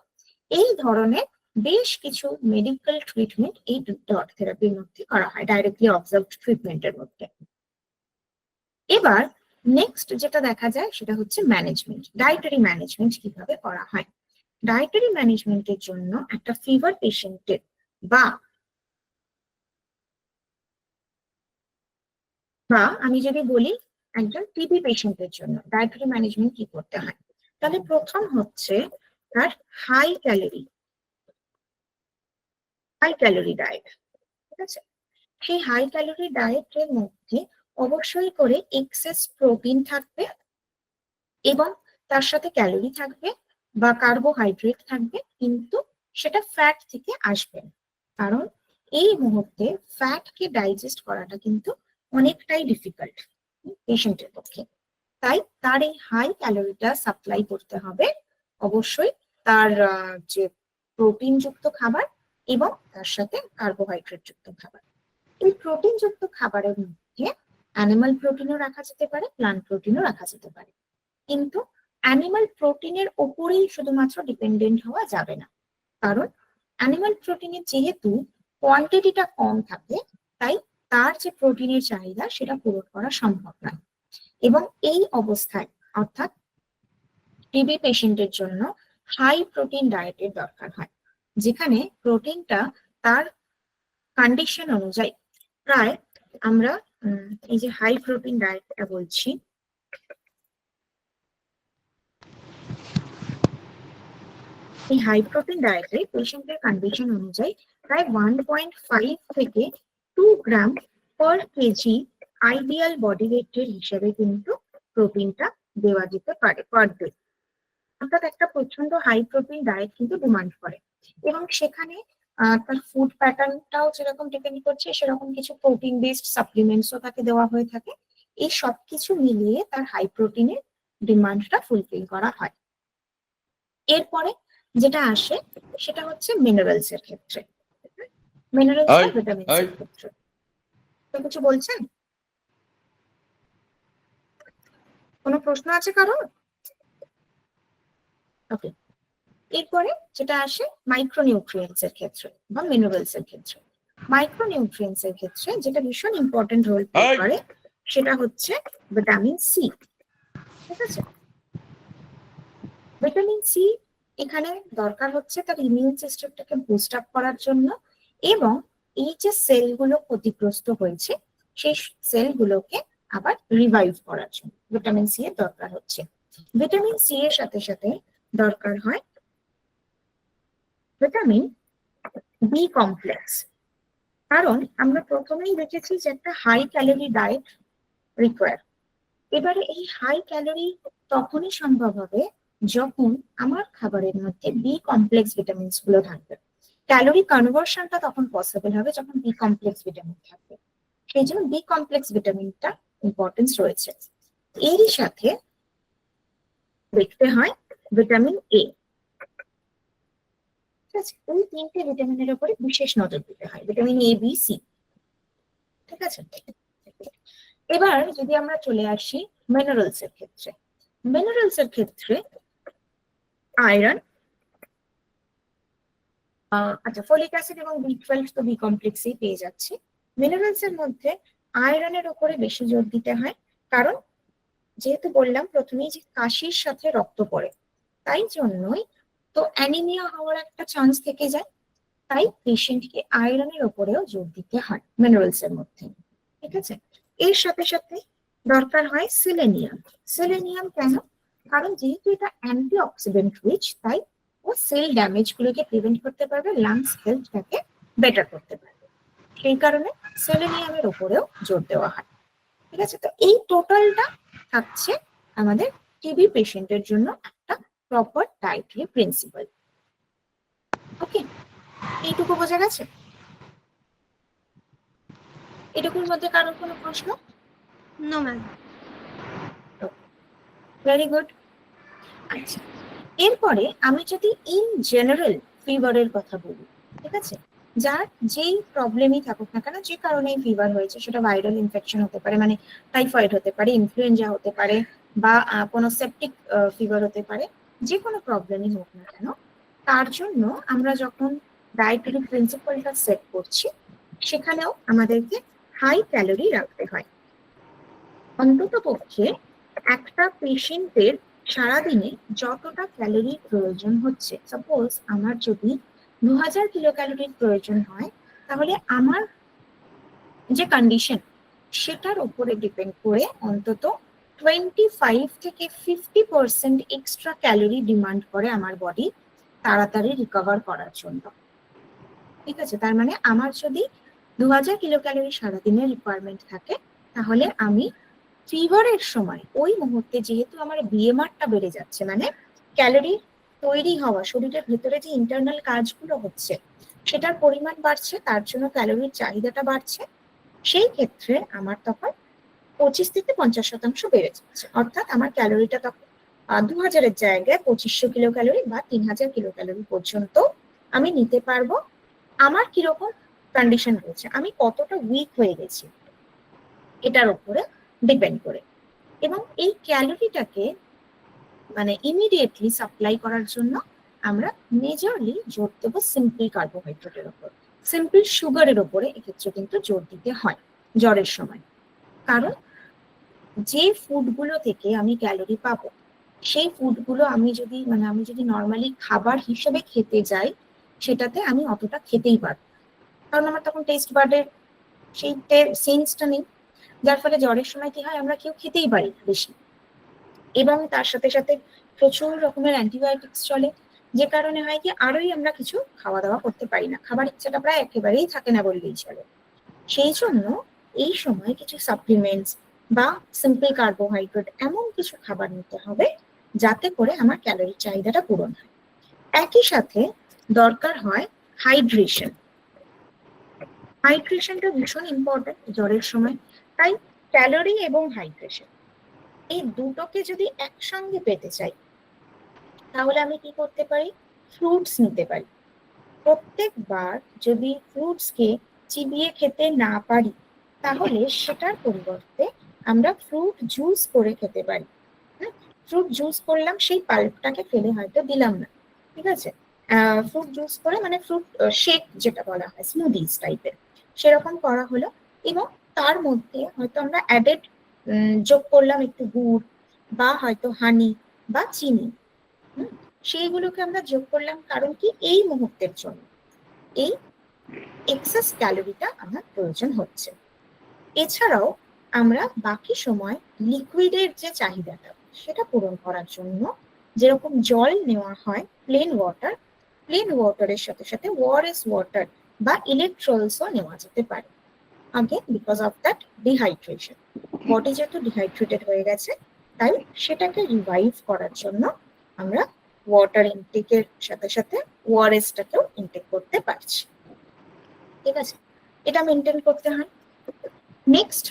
এই ধরনের বেশ কিছু মেডিকেল ট্রিটমেন্ট এই ডট থেরাপির মধ্যে করা হয়, ডাইরেক্টলি অবজার্ভড ট্রিটমেন্টের মধ্যে। এবার নেক্সট যেটা দেখা যায় সেটা হচ্ছে ম্যানেজমেন্ট, ডায়েটারি ম্যানেজমেন্ট কিভাবে করা হয়। ডায়েটারি ম্যানেজমেন্টের জন্য একটা ফিভার পেশেন্টের বা আমি যদি বলি একজন টিবি পেশেন্টের জন্য ডায়েটারি ম্যানেজমেন্ট কি করতে হয়, তাহলে প্রথম হচ্ছে তার হাই ক্যালোরি ডায়েট। ঠিক আছে, সেই হাই ক্যালোরি ডায়েটের মধ্যে অবশ্যই করে এক্সেস প্রোটিন থাকবে এবং তার সাথে ক্যালোরি থাকবে বা কার্বোহাইড্রেট থাকবে, কিন্তু সেটা ফ্যাট থেকে আসবে না। কারণ এই মুহূর্তে ফ্যাটকে ডাইজেস্ট করাটা কিন্তু অনেকটাই ডিফিকাল্ট পেশেন্টের পক্ষে। তাই তার এই হাই ক্যালোরিটা সাপ্লাই করতে হবে অবশ্যই তার যে প্রোটিন যুক্ত খাবার এবং তার সাথে কার্বোহাইড্রেট যুক্ত খাবার। এই প্রোটিন যুক্ত খাবারের মধ্যে অ্যানিমাল প্রোটিনও রাখা যেতে পারে, প্লান্ট প্রোটিনও রাখা যেতে পারে, কিন্তু অ্যানিমাল প্রোটিনের ওপরেই শুধুমাত্র ডিপেন্ডেন্ট হওয়া যাবে না। কারণ অ্যানিমাল প্রোটিনের যেহেতু কোয়ান্টিটিটা কম থাকে, তাই তার যে প্রোটিনের চাহিদা সেটা পূরণ করা সম্ভব নয়। এবং এই অবস্থায় অর্থাৎ টিবি পেশেন্টের জন্য হাই প্রোটিন ডায়েটের দরকার হয়, যেখানে প্রোটিনটা তার কন্ডিশন অনুযায়ী প্রায় আমরা এই যে হাই প্রোটিন ডায়েটটা বলছি, এই হাই প্রোটিন ডায়েটে পেশেন্টের কন্ডিশন অনুযায়ী প্রায় 1.5 থেকে 2 গ্রাম পার কেজি আইডিয়াল বডি ওয়েটের হিসেবে কিন্তু প্রোটিনটা দেওয়া যেতে পারে পার ডে। অর্থাৎ একটা প্রচন্ড হাই প্রোটিন ডায়েট কিন্তু ডিমান্ড করে এবং সেখানে তার ফুড প্যাটার্নটাও যেরকম ডিপেন্ড করছে সেরকম কিছু প্রোটিন বেসড সাপ্লিমেন্টসও তাকে দেওয়া হয়ে থাকে। এই সবকিছু মিলিয়ে তার হাই প্রোটিনের ডিমান্ডটা ফুলফিল করা হয়। এরপরে যেটা আসে সেটা হচ্ছে মিনারেলস এর ক্ষেত্রে, মিনারেলস বা ভিটামিনস এর ক্ষেত্রে। তো কিছু বলছেন? কোনো প্রশ্ন আছে কারোর? ওকে, এরপরে যেটা আসে মাইক্রোনিউট্রিয়েন্টস এর ক্ষেত্রে বা মিনারেলস এর ক্ষেত্রে। মাইক্রোনিউট্রিয়েন্টস এর ক্ষেত্রে যেটা ভীষণ ইম্পর্টেন্ট রোল প্লে করে সেটা হচ্ছে ভিটামিন সি। ঠিক আছে, ভিটামিন সি এখানে দরকার হচ্ছে তার ইমিউন সিস্টেমটাকে বুস্ট আপ করার জন্য এবং এই যে সেলগুলো ক্ষতিগ্রস্ত হয়েছে সেই সেলগুলোকে আবার রিভাইভ করার জন্য ভিটামিন সি এর দরকার হচ্ছে। ভিটামিন সি এর সাথে সাথে দরকার হয় ভিটামিন বি কমপ্লেক্স। কারণ আমরা প্রথমেই দেখেছি যে একটা হাই ক্যালোরি ডায়েট রিকোয়ার। এবারে এই হাই ক্যালোরি তখনই সম্ভব হবে যখন আমার খাবারের মধ্যে বি কমপ্লেক্স ভিটামিনস গুলো থাকবে। ক্যালোরি কনভার্সনটা তখন পসিবল হবে যখন বি কমপ্লেক্স ভিটামিন থাকবে। সেই জন্য বি কমপ্লেক্স ভিটামিনটা ইম্পর্টেন্স রয়েছে। এরই সাথে দেখতে হয় ভিটামিন এ। ঠিক আছে, ওই তিনটে ভিটামিনের উপরে বিশেষ নজর দিতে হয়, ভিটামিন এ বি সি। ঠিক আছে, এবার যদি আমরা চলে আসি মিনারেলস এর ক্ষেত্রে, মিনারেলস এর ক্ষেত্রে আয়রন, আচ্ছা ফলিক অ্যাসিড এবং বি12 তো বি কমপ্লেক্সেই পেয়ে যাচ্ছি। মিনারেলস এর মধ্যে আয়রনের উপরে বেশি জোর দিতে হয়, কারণ যেহেতু বললাম প্রথমেই যে কাশির সাথে রক্ত পড়ে, তাই জন্যই তো অ্যানিমিয়া হওয়ার একটা চান্স থেকে যায়। তাই পেশেন্টকে আয়রনের উপরেও জোর দিতে হয় মিনারেলস এর মধ্যে। ঠিক আছে, এর সাথে সাথে দরকার হয় সেলেনিয়াম। সেলেনিয়াম কেন? কারণ যেহেতু এটা অ্যান্টি অক্সিডেন্ট রিচ, তাই ও সেল ড্যামেজ গুলোকে প্রিভেন্ট করতে পারবে, লাংস হেলথটাকে বেটার করতে পারবে। সেই কারণে সেলেনিয়ামের উপরেও জোর দেওয়া হয়। ঠিক আছে, তো এই টোটালটা থাকছে আমাদের টিবি পেশেন্টের জন্য একটা প্রপার ডায়েটারি প্রিন্সিপাল। ওকে, এইটুকু বোঝা গেছে? এটুকুর মধ্যে কারোর কোনো প্রশ্ন? No ma'am. Very good. আচ্ছা, এরপরে আমি যদি ইন জেনারেল ফিভারের কথা বলি, ঠিক আছে, যার যেই প্রবলেমই থাকুক না কেন, যে কারণেই ফিভার হয়েছে, সেটা ভাইরাল ইনফেকশন হতে পারে, মানে টাইফয়েড হতে পারে, ইনফ্লুয়েঞ্জা হতে পারে, বা কোনো সেপটিক ফিভার হতে পারে, যে কোনো প্রবলেমই হোক না কেন, তার জন্য আমরা যখন ডায়েটারি প্রিন্সিপালটা সেট করছি সেখানেও আমাদেরকে হাই ক্যালোরি রাখতে হয়। অন্তত পক্ষে একটা পেশেন্টের সারাদিনে যতটা ক্যালোরির প্রয়োজন হচ্ছে, সাপোজ আমার যদি 2000 কিলো ক্যালোরির প্রয়োজন হয়, তাহলে আমার যে কন্ডিশন সেটার উপরে ডিপেন্ড করে অন্তত 25 থেকে 50% এক্সট্রা ক্যালোরি ডিমান্ড করে আমার বডি তাড়াতাড়ি রিকভার করার জন্য। ঠিক আছে, তার মানে আমার যদি 2000 কিলো ক্যালোরি সারাদিনের রিকোয়ারমেন্ট থাকে, তাহলে আমি ফিভারের সময় ওই মুহূর্তে যেহেতু আমার বিএমআরটা বেড়ে যাচ্ছে, মানে ক্যালোরি তৈরি হওয়া শরীরের ভেতরে যে ইন্টারনাল কাজগুলো হচ্ছে সেটার পরিমাণ বাড়ছে, তার জন্য ক্যালোরির চাহিদাটা বাড়ছে, সেই ক্ষেত্রে আমার তখন 25 থেকে 50% বেড়ে যাচ্ছে। অর্থাৎ আমার ক্যালোরিটা তখন 2000-এর জায়গায় 2500 কিলো ক্যালোরি বা 3000 কিলো ক্যালোরি পর্যন্ত আমি নিতে পারবো। আমার কিরকম কন্ডিশন রয়েছে, আমি কতটা উইক হয়ে গেছি এটার উপরে ডিপেন্ড করে। এবং এই ক্যালোরিটাকে মানে ইমিডিয়েটলি সাপ্লাই করার জন্য আমরা মেজরলি জোর দেবো সিম্পল কার্বোহাইড্রেটের উপর, সিম্পল সুগারের উপরে এক্ষেত্রে কিন্তু জোর দিতে হয় জ্বরের সময়। কারণ যে ফুডগুলো থেকে আমি ক্যালোরি পাবো সেই ফুডগুলো আমি যদি নর্মালি খাবার হিসেবে খেতে যাই, সেটাতে আমি অতটা খেতেই পারবো, কারণ আমার তখন টেস্ট বার্ডের সেই সেন্সটা নেই, যার ফলে জ্বরের সময় কি হয়, আমরা কেউ খেতেই পারি না বেশি। এবং তার সাথে সাথে প্রচুর রকমের অ্যান্টিবায়োটিক্স চলে, যে কারণে হয় কি আরোই আমরা কিছু খাওয়া দাওয়া করতে পারি না, খাবার ইচ্ছাটা প্রায় একেবারেই থাকে না বললেই চলে। সেই জন্য এই সময় কিছু সাপ্লিমেন্টস বা সিম্পল কার্বোহাইড্রেট এমন কিছু খাবার নিতে হবে যাতে করে আমার ক্যালোরি চাহিদাটা পূরণ হয়। একই সাথে দরকার হয় হাইড্রেশন। হাইড্রেশনটা ভীষণ ইম্পর্টেন্ট জ্বরের সময়। তাই ক্যালোরি এবং হাইড্রেশন এই দুটোকে যদি একসঙ্গে পেতে চাই, তাহলে আমি কি করতে পারি, ফ্রুটস নিতে পারি। প্রত্যেকবার যদি ফ্রুটসকে চিবিয়ে খেতে না পারি, তাহলে সেটার পরিবর্তে আমরা ফ্রুট জুস করে খেতে পারি। ফ্রুট জুস করলাম, সেই পাল্পটাকে ফেলে হয়তো দিলাম না, ঠিক আছে, ফ্রুট জুস করে মানে ফ্রুট শেক যেটা বলা হয়, স্মুদিজ টাইপের, সেরকম করা হলো। এবং তার মধ্যে হয়তো আমরা অ্যাডেড যোগ করলাম একটু গুড় বা হয়তো হানি বা চিনি, সেইগুলোকে আমরা যোগ করলাম। কারণ কি, এই মুহূর্তের জন্য এই এক্সেস ক্যালোরিটা আমার প্রয়োজন হচ্ছে। এছাড়াও আমরা বাকি সময় লিকুইডের যে চাহিদাটা সেটা পূরণ করার জন্য যেরকম জল নেওয়া হয়, প্লেন ওয়াটারের সাথে সাথে ওআরএস ওয়াটার বা ইলেকট্রলসও নেওয়া যেতে পারে। আগে because of that dehydration, body যেহেতু ডিহাইড্রেটেড হয়ে গেছে, তাই সেটাকে রিভাইভ করার জন্য আমরা ওয়াটার ইনটেকের সাথে সাথে ওআরএসটাকেও ইনটেক করতে পারছি। ঠিক আছে, এটা মেনটেন করতে হয়। নেক্সট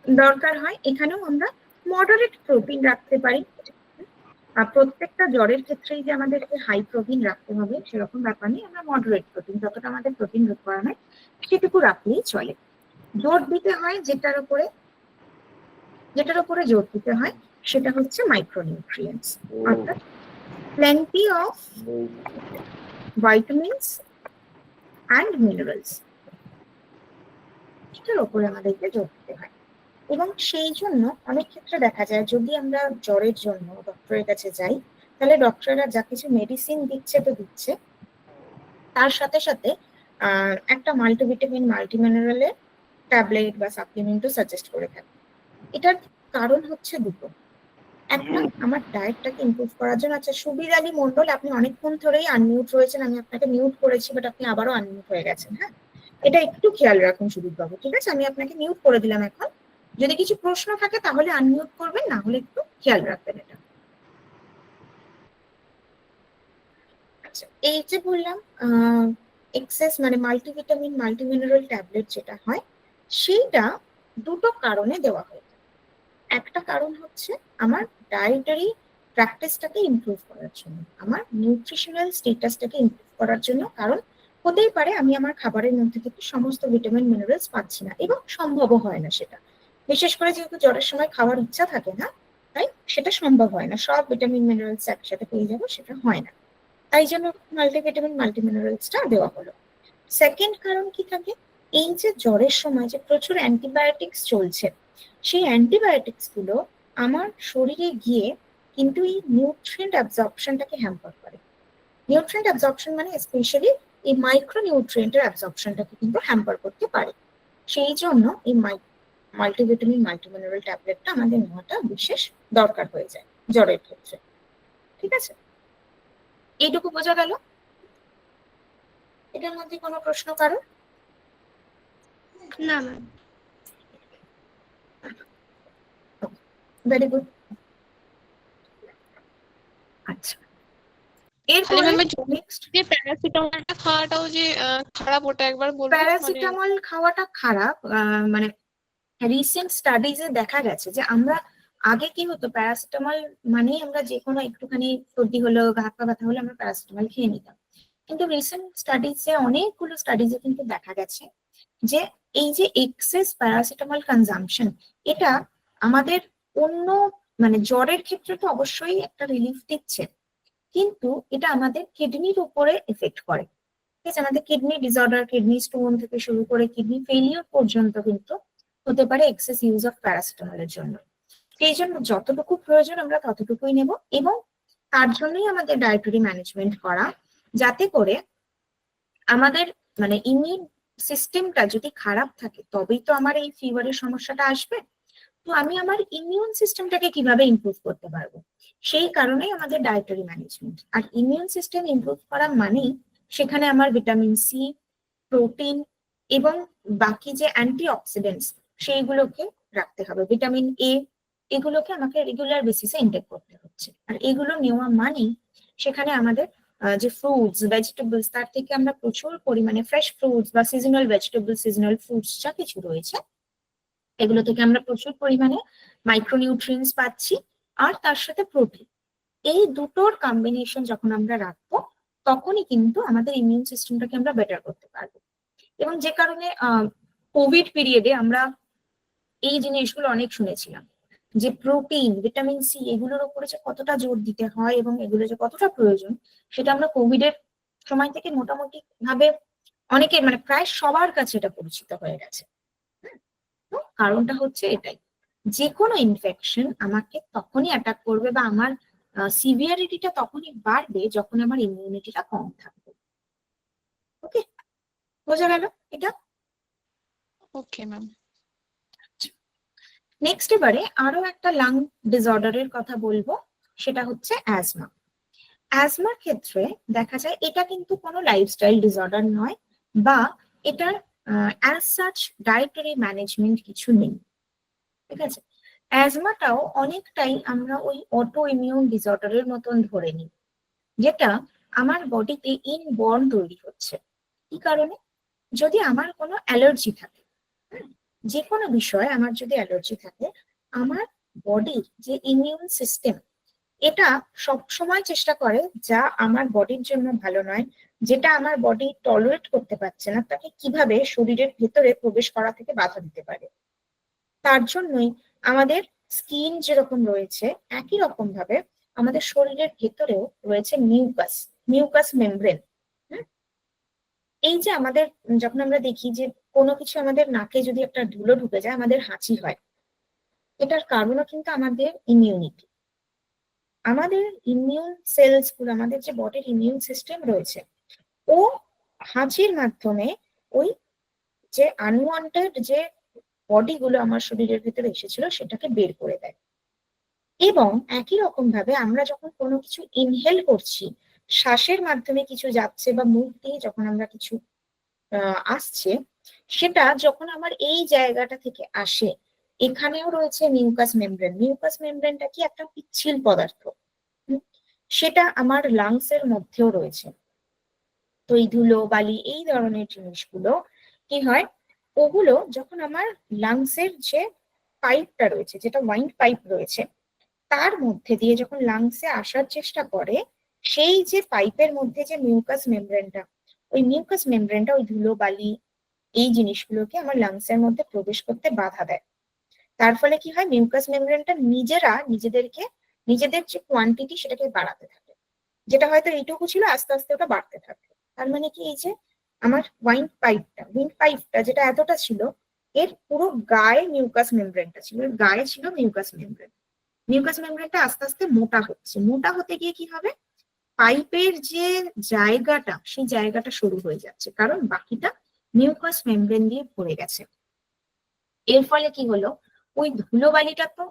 দরকার হয়, এখানেও আমরা মডারেট প্রোটিন রাখতে পারি। আর প্রত্যেকটা জ্বরের ক্ষেত্রেই যে আমাদেরকে হাই প্রোটিন রাখতে হবে সেরকম ব্যাপার নেই, আমরা মডারেট প্রোটিন, যতটা আমাদের প্রোটিন রিকোয়ারমেন্ট সেটুকু রাখলেই চলে। জোর দিতে হয় যেটার উপরে জোর দিতে হয় সেটা হচ্ছে মাইক্রোনিউট্রিয়েন্টস, অর্থাৎ plenty of vitamins and minerals, এটার উপরে আমাদেরকে জোর দিতে হয়। এবং সেই জন্য অনেক ক্ষেত্রে দেখা যায়, যদি আমরা জ্বরের জন্য ডক্টরের কাছে যাই, তাহলে ডক্টররা যা কিছু মেডিসিন দিচ্ছে তো দিচ্ছে, তার সাথে সাথে একটা মাল্টিভিটামিন মাল্টিমিনারেলের ট্যাবলেট বা সাপ্লিমেন্টও সাজেস্ট করে থাকে। এটার কারণ হচ্ছে দুটো। একটা, আমার ডায়েটটাকে ইমপ্রুভ করার জন্য। আচ্ছা, সুবীর আলী মন্ডল, আপনি অনেকক্ষণ ধরেই আনমিউট রয়েছেন, আমি আপনাকে মিউট করেছি, বাট আপনি আবারও আনমিউট হয়ে গেছেন। হ্যাঁ, এটা একটু খেয়াল রাখুন সুবীর বাবু, ঠিক আছে? আমি আপনাকে মিউট করে দিলাম এখন। যদি কিছু প্রশ্ন থাকে তাহলে আনমিউট করবেন, না হলে একটু খেয়াল রাখবেন এটা। আচ্ছা, এই যে বললাম এক্সেস মানে মাল্টিভিটামিন মাল্টিমিনারেল ট্যাবলেট যেটা হয়, সেইটা দুটো কারণে দেওয়া হয়। একটা কারণ হচ্ছে আমার ডায়েটারি প্র্যাকটিসটাকে ইমপ্রুভ করার জন্য, আমার নিউট্রিশনাল স্টেটাসটাকে ইমপ্রুভ করার জন্য। কারণ হতেই পারে আমি আমার খাবারের মধ্যে থেকে সমস্ত ভিটামিন মিনারেলস পাচ্ছি না, এবং সম্ভবও হয় না সেটা, বিশেষ করে যেহেতু জ্বরের সময় খাওয়ার ইচ্ছা থাকে না, তাই সেটা সম্ভব হয় না, সব ভিটামিন মিনারেলস একসাথে পেয়ে যাবো সেটা হয় না। তাই জন্য মাল্টিভিটামিন মাল্টিমিনারেলসটা দেওয়া হলো। সেকেন্ড কারণ কি থাকে, এই যে জ্বরের সময় যে প্রচুর অ্যান্টিবায়োটিক্স চলছে, সেই অ্যান্টিবায়োটিক্স গুলো আমার শরীরে গিয়ে কিন্তু এই নিউট্রিয়েন্ট অ্যাবজর্পশনটাকে হ্যাম্পার করে। নিউট্রিয়েন্ট অ্যাবজর্পশন মানে স্পেশালি এই মাইক্রো নিউট্রিয়েন্টের অ্যাবজর্পশনটাকে কিন্তু হ্যাম্পার করতে পারে। সেই জন্য এই মাল্টিভিটামিন মাল্টিমিনারেল ট্যাবলেটটা আমাদের নেওয়াটা বিশেষ দরকার হয়ে যায় জ্বরের ক্ষেত্রে। ঠিক আছে, এইটুকু বোঝা গেল? এটার মধ্যে কোনো প্রশ্ন কারো? না ম্যাম। Very good. আচ্ছা, এরপরে নেক্সট, যে প্যারাসিটামলটা খাওয়াটাও যে খারাপ, ওটা একবার বলবো। প্যারাসিটামল খাওয়াটা খারাপ, মানে রিসেন্ট স্টাডিজে দেখা গেছে যে আমরা আগে কি হতো, প্যারাসিটামল মানে আমরা যে কোনো একটুখানি সর্দি হলো, গা হাত পা ব্যথা হলে আমরা প্যারাসিটামল খেয়ে নিতাম। কিন্তু রিসেন্ট স্টাডিজে, অনেকগুলো স্টাডিজে কিন্তু দেখা গেছে যে এই যে এক্সেস প্যারাসিটামল কনজাম্পশন, এটা আমাদের অন্য মানে জ্বরের ক্ষেত্রে তো অবশ্যই একটা রিলিফ দিচ্ছে, কিন্তু এটা আমাদের কিডনির উপরে এফেক্ট করে। ঠিক আছে, আমাদের কিডনি ডিসঅর্ডার, কিডনি স্টোন থেকে শুরু করে কিডনি ফেলিওর পর্যন্ত কিন্তু হতে পারে এক্সেস ইউজ অফ প্যারাসিটামলের জন্য। সেই জন্য যতটুকু প্রয়োজন আমরা ততটুকুই নেব, এবং তার জন্যই আমাদের ডায়েটারি ম্যানেজমেন্ট করা, যাতে করে আমাদের মানে ইমিউন সিস্টেমটা যদি খারাপ থাকে তবেই তো আমার এই ফিভারের সমস্যাটা আসবে। তো আমি আমার ইমিউন সিস্টেমটাকে কিভাবে ইমপ্রুভ করতে পারবো, সেই কারণেই আমাদের ডায়েটারি ম্যানেজমেন্ট। আর ইমিউন সিস্টেম ইমপ্রুভ করা মানেই সেখানে আমার ভিটামিন সি, প্রোটিন এবং বাকি যে অ্যান্টি অক্সিডেন্টস সেইগুলোকে রাখতে হবে। ভিটামিন এ, এগুলোকে আমাকে রেগুলার বেসিসে ইনটেক করতে হচ্ছে। আর এগুলো নেওয়া মানেই সেখানে আমাদের যে ফ্রুটস ভেজিটেবলস, তার থেকে আমরা প্রচুর পরিমাণে ফ্রেশ ফ্রুটস বা সিজনাল ভেজিটেবল, সিজনাল ফ্রুটস যা কিছু রয়েছে, এগুলো থেকে আমরা প্রচুর পরিমাণে মাইক্রোনিউট্রিয়েন্টস পাচ্ছি, আর তার সাথে প্রোটিন। এই দুটোর কম্বিনেশন যখন আমরা রাখবো, তখনই কিন্তু আমাদের ইমিউন সিস্টেমটাকে আমরা বেটার করতে পারবো। এবং যে কারণে কোভিড পিরিয়ডে আমরা এই জিনিসগুলো অনেক শুনেছিলাম যে প্রোটিন, ভিটামিন সি, এগুলোর উপরে যে কতটা জোর দিতে হয় এবং এগুলো যে কতটা প্রয়োজন, সেটা আমরা কোভিড এর সময় থেকে মোটামুটি ভাবে অনেকে মানে প্রায় সবার কাছে এটা পরিচিত হয়ে গেছে। তো কারণটা হচ্ছে এটাই, যে কোনো ইনফেকশন আমাকে তখনই অ্যাটাক করবে বা আমার সিভিয়ারিটিটা তখনই বাড়বে যখন আমার ইমিউনিটিটা কম থাকবে। ওকে, বোঝা গেল এটা? Okay ma'am. নেক্সট এবারে আরো একটা লাং ডিসঅর্ডারের কথা বলবো, সেটা হচ্ছে অ্যাজমা। অ্যাজমার ক্ষেত্রে দেখা যায় এটা কিন্তু কোনো লাইফস্টাইল ডিসঅর্ডার নয়, বা এটার অ্যাজ সাচ ডায়েটারি ম্যানেজমেন্ট কিছু নেই। ঠিক আছে, অ্যাজমাটাও অনেকটাই আমরা ওই অটো ইমিউন ডিসঅর্ডারের মতন ধরে নিই, যেটা আমার বডিতে ইনবর্ন তৈরি হচ্ছে। কি কারণে? যদি আমার কোনো অ্যালার্জি থাকে, যে কোনো বিষয়ে আমার যদি অ্যালার্জি থাকে, আমার বডির যে ইমিউন সিস্টেম, এটা সবসময় চেষ্টা করে যা আমার বডির জন্য ভালো নয়, যেটা আমার বডি টলারেট করতে পারছে না, তাকে কিভাবে শরীরের ভেতরে প্রবেশ করা থেকে বাধা দিতে পারে। তার জন্যই আমাদের স্কিন যেরকম রয়েছে, একই রকম ভাবে আমাদের শরীরের ভেতরেও রয়েছে মিউকাস, মিউকাস মেমব্রেন। এই যে আমাদের যখন আমরা দেখি যে কোনো কিছু আমাদের নাকে যদি একটা ধুলো ঢুকে যায়, আমাদের হাঁচি হয়, এটার কারণও কিন্তু আমাদের ইমিউনিটি। আমাদের ইমিউন সেলস গুলো, আমাদের যে বডির ইমিউন সিস্টেম রয়েছে, ও হাঁচির মাধ্যমে ওই যে আনওয়ান্টেড যে বডি গুলো আমার শরীরের ভিতরে এসেছিল সেটাকে বের করে দেয়। এবং একই রকম ভাবে আমরা যখন কোনো কিছু ইনহেল করছি, শ্বাসের মাধ্যমে কিছু যাচ্ছে বা মুখ দিয়ে যখন আমরা কিছু আসছে, সেটা যখন আমার এই জায়গাটা থেকে আসে, এখানেও রয়েছে মিউকাস মেমব্রেন। মিউকাস মেমব্রেনটা কি একটা পিচ্ছিল পদার্থ, সেটা আমার লাংস এর মধ্যেও রয়েছে। তো এই ধুলো বালি এই ধরনের জিনিসগুলো কি হয়, ওগুলো যখন আমার লাংসের যে পাইপটা রয়েছে, যেটা ওয়াইন্ড পাইপ রয়েছে, তার মধ্যে দিয়ে যখন লাংসে আসার চেষ্টা করে, সেই যে পাইপের মধ্যে যে মিউকাস মেমব্রেনটা, ওই মিউকাস মেমব্রেনটা ওই ধুলো বালি এই জিনিসগুলোকে আমার লাংসের মধ্যে প্রবেশ করতে বাধা দেয়। তার ফলে কি হয়, মিউকাস মেমব্রেনটা নিজেরা নিজেদের যে কোয়ান্টিটি সেটাকে বাড়াতে থাকে। যেটা হয়তো এইটুকু ছিল আস্তে আস্তে ওটা বাড়তে থাকবে। তার মানে কি, এই যে আমার উইন্ড পাইপটা যেটা এতটা ছিল, এর পুরো গায়ে মিউকাস মেমব্রেনটা ছিল, এর গায়ে ছিল মিউকাস মেমব্রেন। মিউকাস মেমব্রেনটা আস্তে আস্তে মোটা হচ্ছে, মোটা হতে গিয়ে কি হবে, পাইপের যে জায়গাটা সেই জায়গাটা সরু হয়ে যাচ্ছে, কারণ বাকিটা মিউকাস মেমব্রেন দিয়ে ভরে গেছে। এর ফলে কি হলো, ওই ধুলোবালিটা তো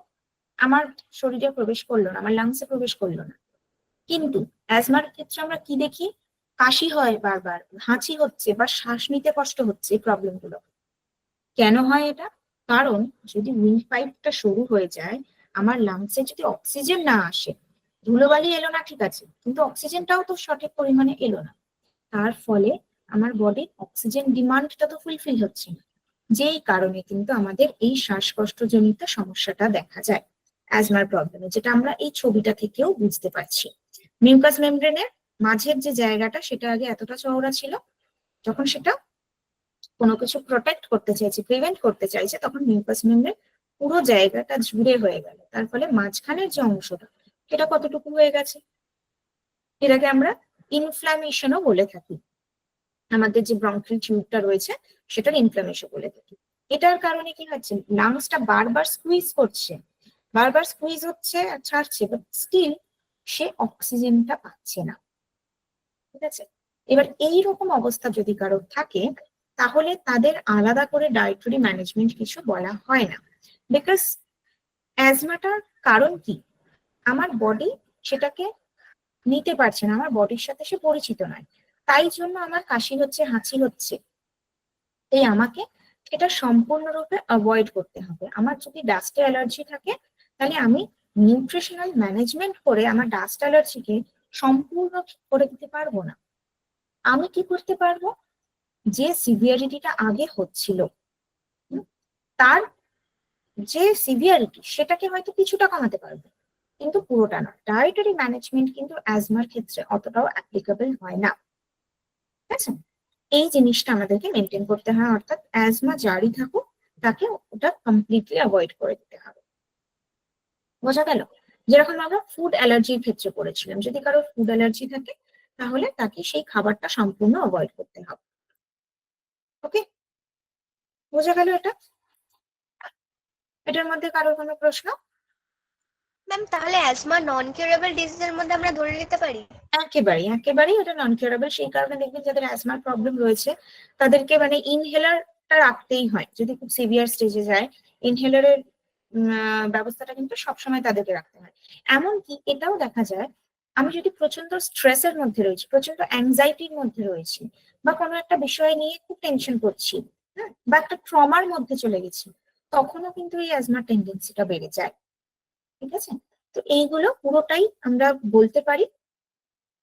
আমার শরীরে প্রবেশ করলো না, আমার লাংসে প্রবেশ করলো না। কিন্তু অ্যাজমার ক্ষেত্রে আমরা কি দেখি, কাশি হয় বারবার, হাঁচি হচ্ছে বা শ্বাস নিতে কষ্ট হচ্ছে, এই প্রবলেমগুলো কেন হয় এটা? কারণ যদি উইন্ড পাইপটা সরু হয়ে যায়, আমার লাংসে যদি অক্সিজেন না আসে, ধুলোবালি এলো না ঠিক আছে, কিন্তু অক্সিজেনটাও তো সঠিক পরিমাণে এলো না, তার ফলে আমার বডির অক্সিজেন ডিমান্ডটা তো ফুলফিল হচ্ছে না, যেই কারণে কিন্তু আমাদের এই শ্বাসকষ্টজনিত সমস্যাটা দেখা যায় অ্যাজমার প্রবলেমে, যেটা আমরা এই ছবিটা থেকেও বুঝতে পারছি। মিউকাস মেমব্রেনের মাঝের যে জায়গাটা সেটা আগে এতটা চওড়া ছিল, যখন সেটা কোনো কিছু প্রোটেক্ট করতে চাইছে, প্রিভেন্ট করতে চাইছে, তখন মিউকাস মেমব্রেন পুরো জায়গাটা জুড়ে হয়ে গেল, তার ফলে মাঝখানের যে অংশটা সেটা কতটুকু হয়ে গেছে, এটাকে আমরা ইনফ্ল্যামেশনও বলে থাকি। আমাদের যে ব্রঙ্কিয়াল টিউবটা রয়েছে সেটার ইনফ্ল্যামেশন বলে থাকি। এটার কারণে কি হচ্ছে, লাংসটা বারবার স্কুইজ করছে, বারবার স্কুইজ হচ্ছে আর ছাড়ছে, বাট স্টিল সে অক্সিজেনটা পাচ্ছে না। ঠিক আছে, এবার এইরকম অবস্থা যদি কারোর থাকে, তাহলে তাদের আলাদা করে ডায়েটরি ম্যানেজমেন্ট কিছু বলা হয় না, বিকজ অ্যাজমাটার কারণ কি, আমার বডি সেটাকে নিতে পারছে না, আমার বডির সাথে সে পরিচিত নয়, তাই জন্য আমার কাশি হচ্ছে, হাঁচি হচ্ছে। তাই আমাকে এটা সম্পূর্ণরূপে অ্যাভয়েড করতে হবে। আমার যদি ডাস্টে অ্যালার্জি থাকে, তাহলে আমি নিউট্রিশনাল ম্যানেজমেন্ট করে আমার ডাস্ট অ্যালার্জিকে সম্পূর্ণ ঠিক করে দিতে পারবো না। আমি কি করতে পারবো, যে সিভিয়ারিটিটা আগে হচ্ছিল, হুম, তার যে সিভিয়ারিটি সেটাকে হয়তো কিছুটা কমাতে পারবো, কিন্তু পুরোটা না। ডায়েটারি ম্যানেজমেন্ট কিন্তু অ্যাজমার ক্ষেত্রে অতটাও অ্যাপ্লিকেবল হয় না। ঠিক আছে, এই জিনিসটা আমাদেরকে মেনটেন করতে হয়, অর্থাৎ অ্যাজমা জারি থাকুক, তাকে ওটা কমপ্লিটলি অ্যাভয়েড করে দিতে হবে। বোঝা গেল? যেরকম আমরা ফুড অ্যালার্জির ক্ষেত্রে পড়েছিলাম, যদি কারো ফুড অ্যালার্জি থাকে তাহলে তাকে সেই খাবারটা সম্পূর্ণ অ্যাভয়েড করতে হবে। ওকে, বোঝা গেল এটা? এটার মধ্যে কারোর কোনো প্রশ্ন? ম্যাম তাহলে অ্যাজমা নন কিউরেবল ডিজিজের মধ্যে আমরা ধরে নিতে পারি? একেবারেই এটা নন কিউরেবল। সেই কারণে দেখবেন যাদের অ্যাজমার প্রবলেম রয়েছে তাদেরকে মানে ইনহেলারটা রাখতেই হয়, যদি খুব সিভিয়ার স্টেজে যায় ইনহেলারের ব্যবস্থাটা কিন্তু সবসময় তাদেরকে রাখতে হয়। এমনকি এটাও দেখা যায়, আমি যদি প্রচন্ড স্ট্রেসের মধ্যে রয়েছি, প্রচন্ড অ্যাংজাইটির মধ্যে রয়েছি, বা কোনো একটা বিষয় নিয়ে খুব টেনশন করছি, হ্যাঁ, বা একটা ট্রমার মধ্যে চলে গেছি, তখনও কিন্তু এই অ্যাজমার টেন্ডেন্সিটা বেড়ে যায়। ঠিক আছে, তো এইগুলো পুরোটাই আমরা বলতে পারি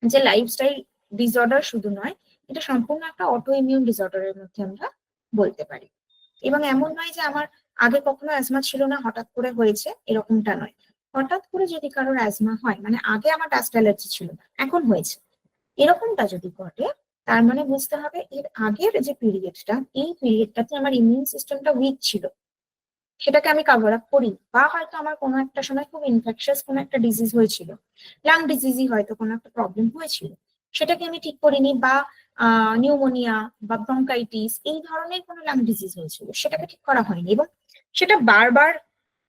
যে লাইফস্টাইল ডিসঅর্ডার শুধু নয়, এটা সম্পূর্ণ একটা অটো ইমিউন ডিসঅর্ডারের মধ্যে আমরা বলতে পারি। এবং এমন নয় যে আমার আগে কখনো অ্যাজমা ছিল না হঠাৎ করে হয়েছে, এরকমটা নয়। হঠাৎ করে যদি কারোর অ্যাজমা হয়, মানে আগে আমার ডাস্ট অ্যালার্জি ছিল না এখন হয়েছে, এরকমটা যদি ঘটে, তার মানে বুঝতে হবে এর আগের যে পিরিয়ডটা, এই পিরিয়ডটাতে আমার ইমিউন সিস্টেমটা উইক ছিল, সেটাকে আমি কাভার আপ করি, বা হয়তো আমার কোনো একটা সময় খুব ইনফেকশাস কোনো একটা ডিজিজ হয়েছিল, লাং ডিজিজই হয়তো কোনো একটা প্রবলেম হয়েছিল, সেটাকে আমি ঠিক করিনি, বা নিউমোনিয়া বা ব্রঙ্কাইটিস এই ধরনের কোনো লাং ডিজিজ হয়েছিল, সেটাকে ঠিক করা হয়নি, এবং সেটা বারবার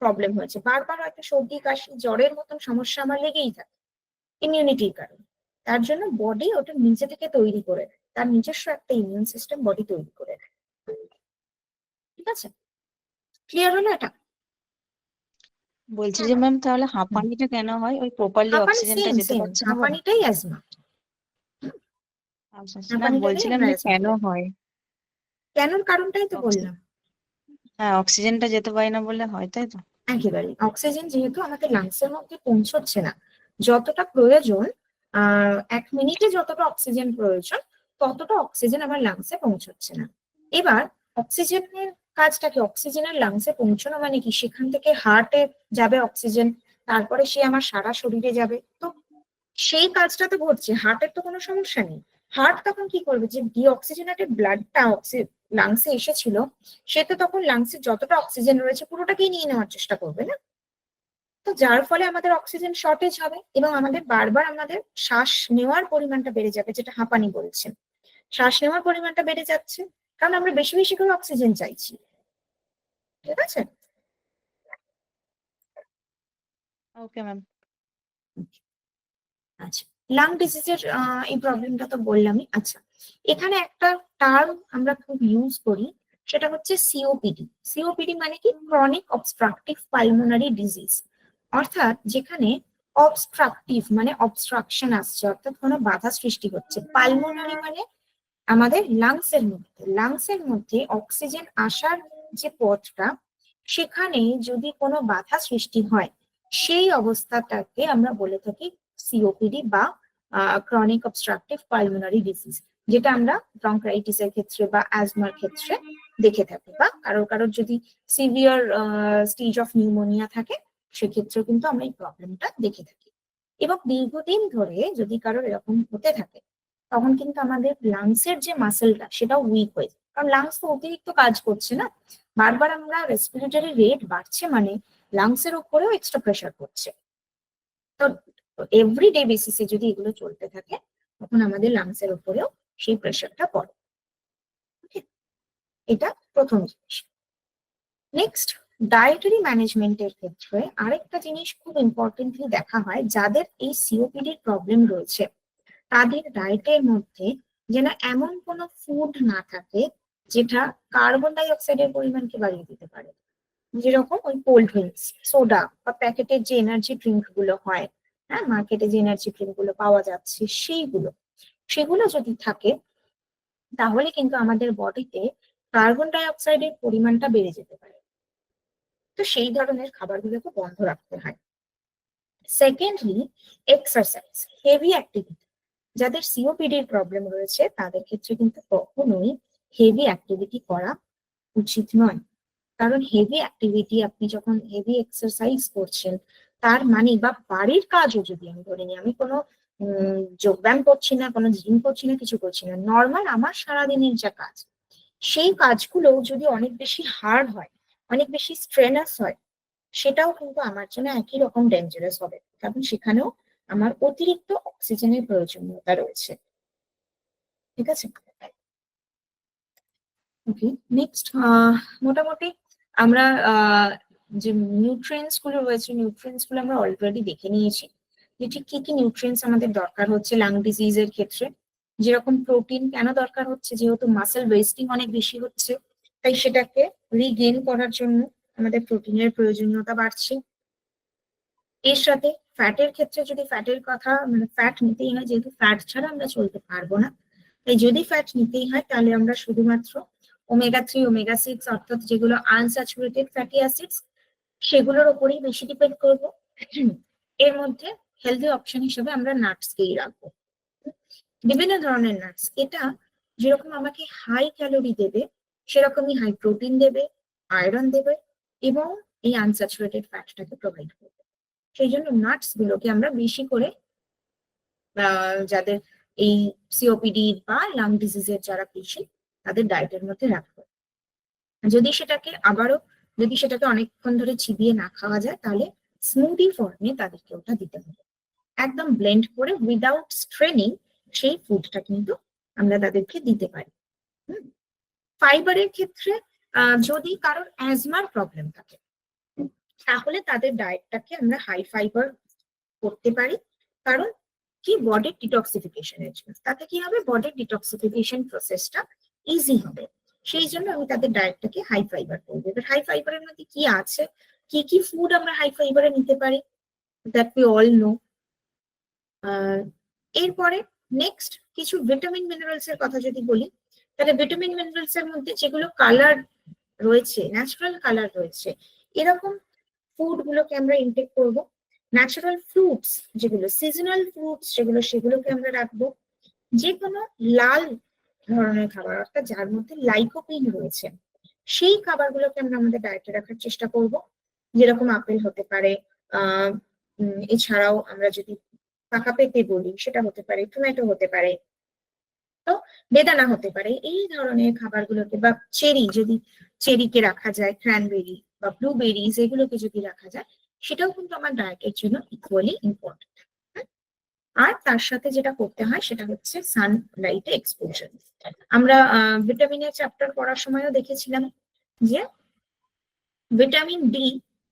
প্রবলেম হয়েছে, বারবার হয়তো সর্দি কাশি জ্বরের মতন সমস্যা আমার লেগেই থাকে ইমিউনিটির কারণে। তার জন্য বডি ওটা নিজে থেকে তৈরি করে নেয়, তার নিজস্ব একটা ইমিউন সিস্টেম বডি তৈরি করে নেয়। ঠিক আছে, ক্লিয়ার হলো এটা? বলছি যে ম্যাম তাহলে হাঁপানিটা কেন হয়, ওই প্রপারলি হাঁপানি অক্সিজেনটা সেম যেতে সেম, পারছে না বলে? হাঁপানিটাই অ্যাজমা। আচ্ছা আচ্ছা, না হাঁপানিটাকেই বলছিলাম আমরা যে অ্যাজমা কেন বলে। হয়। কেনর কারণটাই তো বললাম। হ্যাঁ, অক্সিজেনটা যেতে পারে না বলে হয়, তাই তো? একেবারে অক্সিজেন যেহেতু আমাদের লাংসের মধ্যে পৌঁছচ্ছে না যতটা প্রয়োজন, 1 মিনিটে যতটা অক্সিজেন প্রয়োজন ততটা অক্সিজেন আমার লাংসে পৌঁছচ্ছে না। এবার অক্সিজেনের কাজটা কি, অক্সিজেনের লাংসে পৌঁছানো মানে কি, সেখান থেকে হার্টে যাবে অক্সিজেন, তারপরে সে আমার সারা শরীরে যাবে, তো সেই কাজটা তো ঘটছে, হার্টের তো কোনো সমস্যা নেই। হার্ট তখন কি করবে, যে ডিঅক্সিজেনেটেড ব্লাডটা লাংসে এসেছিল, সে তো তখন লাংসে যতটা অক্সিজেন রয়েছে পুরোটাকেই নিয়ে নেওয়ার চেষ্টা করবে না, তো যার ফলে আমাদের অক্সিজেন শর্টেজ হবে এবং আমাদের বারবার আমাদের শ্বাস নেওয়ার পরিমাণটা বেড়ে যাবে, যেটা হাঁপানি বলছেন। শ্বাস নেওয়ার পরিমাণটা বেড়ে যাচ্ছে কারণ আমরা বেশি বেশি করে অক্সিজেন চাইছি। ঠিক আছে? Okay ma'am. আচ্ছা, লাং ডিজিজের এই প্রবলেমটা তো বললামই। আচ্ছা, এখানে একটা টার্ম আমরা খুব ইউজ করি, সেটা হচ্ছে সিওপিডি। সিওপিডি মানে কি? Chronic obstructive pulmonary disease. অর্থাৎ যেখানে অবস্ট্রাকটিভ মানে অবস্ট্রাকশন আসছে, অর্থাৎ কোনো বাধা সৃষ্টি হচ্ছে। পালমোনারি মানে আমাদের লাংসের মধ্যে অক্সিজেন আসার যে পথটা, সেখানে যদি কোনো বাধা সৃষ্টি হয়, সেই অবস্থাটাকে আমরা বলে থাকি সিওপিডি বা ক্রনিক অবস্ট্রাকটিভ পালমোনারি ডিজিজ, যেটা আমরা ব্রঙ্কাইটিসের ক্ষেত্রে বা অ্যাজমার ক্ষেত্রে দেখে থাকি, বা কারোর যদি সিভিয়ার স্টেজ অফ নিউমোনিয়া থাকে সেক্ষেত্রেও কিন্তু আমরা এই প্রবলেমটা দেখে থাকি। এবং দীর্ঘদিন ধরে যদি কারোর এরকম হতে থাকে, তখন কিন্তু আমাদের লাংসের যে মাসেলটা সেটাও উইক হয়ে যায়, কারণ লাংস তো অতিরিক্ত কাজ করছে না, বারবার আমরা রেসপিরেটরি রেট বাড়ছে মানে লাংসের উপরেও এক্সট্রা প্রেশার পড়ছে। তো এভরিডে বেসিসে যদি এগুলো চলতে থাকে, তখন আমাদের লাংসের উপরেও সেই প্রেশারটা পড়ে। এটা প্রথম জিনিস। নেক্সট, ডায়েটারি ম্যানেজমেন্টের ক্ষেত্রে আরেকটা জিনিস খুব ইম্পর্টেন্টলি দেখা হয়, যাদের এই সিওপিডির প্রবলেম রয়েছে তাদের ডায়েটের মধ্যে যেন এমন কোনো ফুড না থাকে যেটা কার্বন ডাই অক্সাইডের পরিমাণকে বাড়িয়ে দিতে পারে। যেরকম ওই কোল্ড ড্রিঙ্কস, সোডা বা প্যাকেটের যে এনার্জি ড্রিঙ্ক গুলো হয়, হ্যাঁ, মার্কেটে যে এনার্জি ড্রিঙ্ক গুলো পাওয়া যাচ্ছে সেগুলো যদি থাকে, তাহলে কিন্তু আমাদের বডিতে কার্বন ডাই অক্সাইডের পরিমাণটা বেড়ে যেতে পারে। তো সেই ধরনের খাবারগুলোকে বন্ধ রাখতে হয়। Secondly, exercise, heavy activity. যাদের সিওপিডির প্রবলেম রয়েছে তাদের ক্ষেত্রে কিন্তু কখনোই হেভি অ্যাক্টিভিটি করা উচিত নয়। কারণ হেভি অ্যাক্টিভিটি, আপনি যখন হেভি এক্সারসাইজ করছেন, তার মানে, বা বাড়ির কাজও যদি আমি ধরে নিই, আমি কোনো যোগব্যায়াম করছি না, কোনো জিম করছি না, কিছু করছি না, নর্মাল আমার সারাদিনের যা কাজ, সেই কাজগুলো যদি অনেক বেশি হার্ড হয়, অনেক বেশি স্ট্রেনাস হয়, সেটাও কিন্তু আমার জন্য একই রকম ডেঞ্জারাস হবে, কারণ সেখানেও আমার অতিরিক্ত অক্সিজেনের প্রয়োজনীয়তা রয়েছে। ঠিক আছে? ওকে, নেক্সট, মোটামুটি আমরা যে নিউট্রিয়েন্টস গুলো রয়েছে, নিউট্রিয়েন্টস গুলো আমরা অলরেডি দেখে নিয়েছি, যে ঠিক কি কি নিউট্রিয়েন্টস আমাদের দরকার হচ্ছে লাং ডিজিজের ক্ষেত্রে। যেরকম প্রোটিন কেন দরকার হচ্ছে, যেহেতু মাসেল ওয়েস্টিং অনেক বেশি হচ্ছে, তাই সেটাকে রিগেইন করার জন্য আমাদের প্রোটিনের প্রয়োজনীয়তা বাড়ছে। এর সাথে ফ্যাটের ক্ষেত্রে, যদি ফ্যাটের কথা, মানে ফ্যাট নিতেই হয়, যেহেতু ফ্যাট ছাড়া আমরা চলতে পারবো না, তাই যদি ফ্যাট নিতেই হয় তাহলে আমরা শুধুমাত্র ওমেগা-3, ওমেগা-6 অর্থাৎ যেগুলো আনস্যাচুরেটেড ফ্যাটি অ্যাসিডস, সেগুলোর উপরেই বেশি ডিপেন্ড করবো। এর মধ্যে হেলদি অপশন হিসেবে আমরা নাটসকেই রাখবো, বিভিন্ন ধরনের নাটস। এটা যেরকম আমাকে হাই ক্যালোরি দেবে, সেরকমই হাই প্রোটিন দেবে, আয়রন দেবে, এবং এই আনস্যাচুরেটেড ফ্যাটটাকে প্রোভাইড করবে। সেই জন্য নাটস গুলোকে আমরা বেশি করে যাদের এই সিওপিডি বা লাং ডিজিজের যারা পেশেন্ট, তাদের ডায়েটের মধ্যে রাখবো। যদি সেটাকে অনেকক্ষণ ধরে চিবিয়ে না খাওয়া যায়, তাহলে স্মুদি ফর্মে তাদেরকে ওটা দিতে হবে, একদম ব্লেন্ড করে উইদাউট স্ট্রেনিং সেই ফুডটা কিন্তু আমরা তাদেরকে দিতে পারি। ফাইবারের ক্ষেত্রে যদি কারোর অ্যাজমার প্রবলেম থাকে, তাহলে তাদের ডায়েটটাকে আমরা হাই ফাইবার করতে পারি, কারণ কি, বডির ডিটক্সিফিকেশনের জন্য। তাতে কি হবে, বডির ডিটক্সিফিকেশন প্রসেসটা ইজি হবে। সেই জন্য আমি তাদের ডায়েটটাকে হাই ফাইবার করবো। এবার হাই ফাইবারের মধ্যে কি আছে, কি কি ফুড আমরা হাই ফাইবারে নিতে পারি, দ্যাট উই অল নো। এরপরে নেক্সট কিছু ভিটামিন মিনারেলস এর কথা যদি বলি, তাহলে ভিটামিন মিনারেলস এর মধ্যে যেগুলো কালার রয়েছে, ন্যাচারাল কালার রয়েছে, এরকম ফুড গুলোকে আমরা ইনটেক করবো। ন্যাচারাল ফ্রুটস, যেগুলো সিজনাল ফ্রুটস, সেগুলোকে আমরা রাখবো। যে কোনো লাল ধরনের খাবার, অর্থাৎ যার মধ্যে লাইকোপিন রয়েছে, সেই খাবারগুলোকে আমরা আমাদের ডায়েটে রাখার চেষ্টা করব। যেরকম আপেল হতে পারে, এছাড়াও আমরা যদি পাকা পেঁপে বলি, সেটা হতে পারে, টমেটো হতে পারে, তো বেদানা হতে পারে। এই ধরনের খাবারগুলোকে, বা চেরিকে রাখা যায়, ক্র্যানবেরি বা ব্লুবেরিজ, এগুলোকে যদি রাখা যায়, সেটাও কিন্তু আমার ডায়েটের জন্য ইকুয়ালি ইম্পর্টেন্ট। আর তার সাথে যেটা করতে হয় সেটা হচ্ছে সানলাইট এক্সপোজার। আমরা ভিটামিনের চ্যাপ্টার পড়ার সময়ও দেখেছিলাম যে ভিটামিন ডি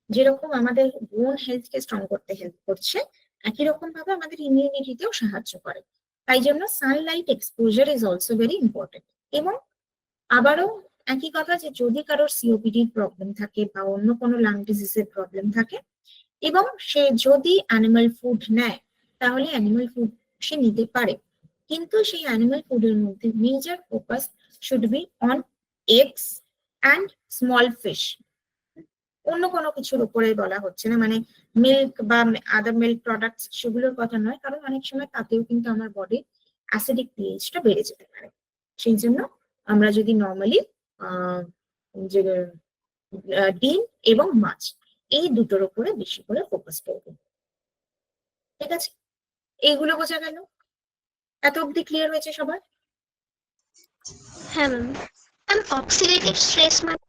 যেরকম আমাদের বোন হেলথকে স্ট্রং করতে হেল্প করছে, একই রকম ভাবে আমাদের ইমিউনিটিতেও সাহায্য করে। তাই জন্য Sunlight exposure is also very important. এবং আবারও একই কথা যে যদি কারোর সিওপিডির প্রবলেম থাকে বা অন্য কোনো লাং ডিজিজের প্রবলেম থাকে এবং সে যদি অ্যানিমাল ফুড নেয় তাহলে অ্যানিমাল ফুড সে নিতে পারে, কিন্তু সেই অ্যানিমাল ফুডের মধ্যে major focus should be on eggs and small fish. অন্য কোনো কিছুর উপরে বলা হচ্ছে না, মানে মিল্ক বা আদার মিল্ক প্রোডাক্টস সেগুলোর কথা নয়, কারণ অনেক সময় তাতেও কিন্তু আমার বডির অ্যাসিডিক পিএইচটা বেড়ে যেতে পারে। সেই জন্য আমরা যদি নর্মালি যে ডিম এবং মাছ এই দুটোর উপরে বেশি করে ফোকাস করব। ঠিক আছে, এইগুলো বোঝা গেল? এত অব্দি ক্লিয়ার হয়েছে সবার? হ্যাঁ ম্যাম। ম্যাম অক্সিডেটিভ স্ট্রেস মানে?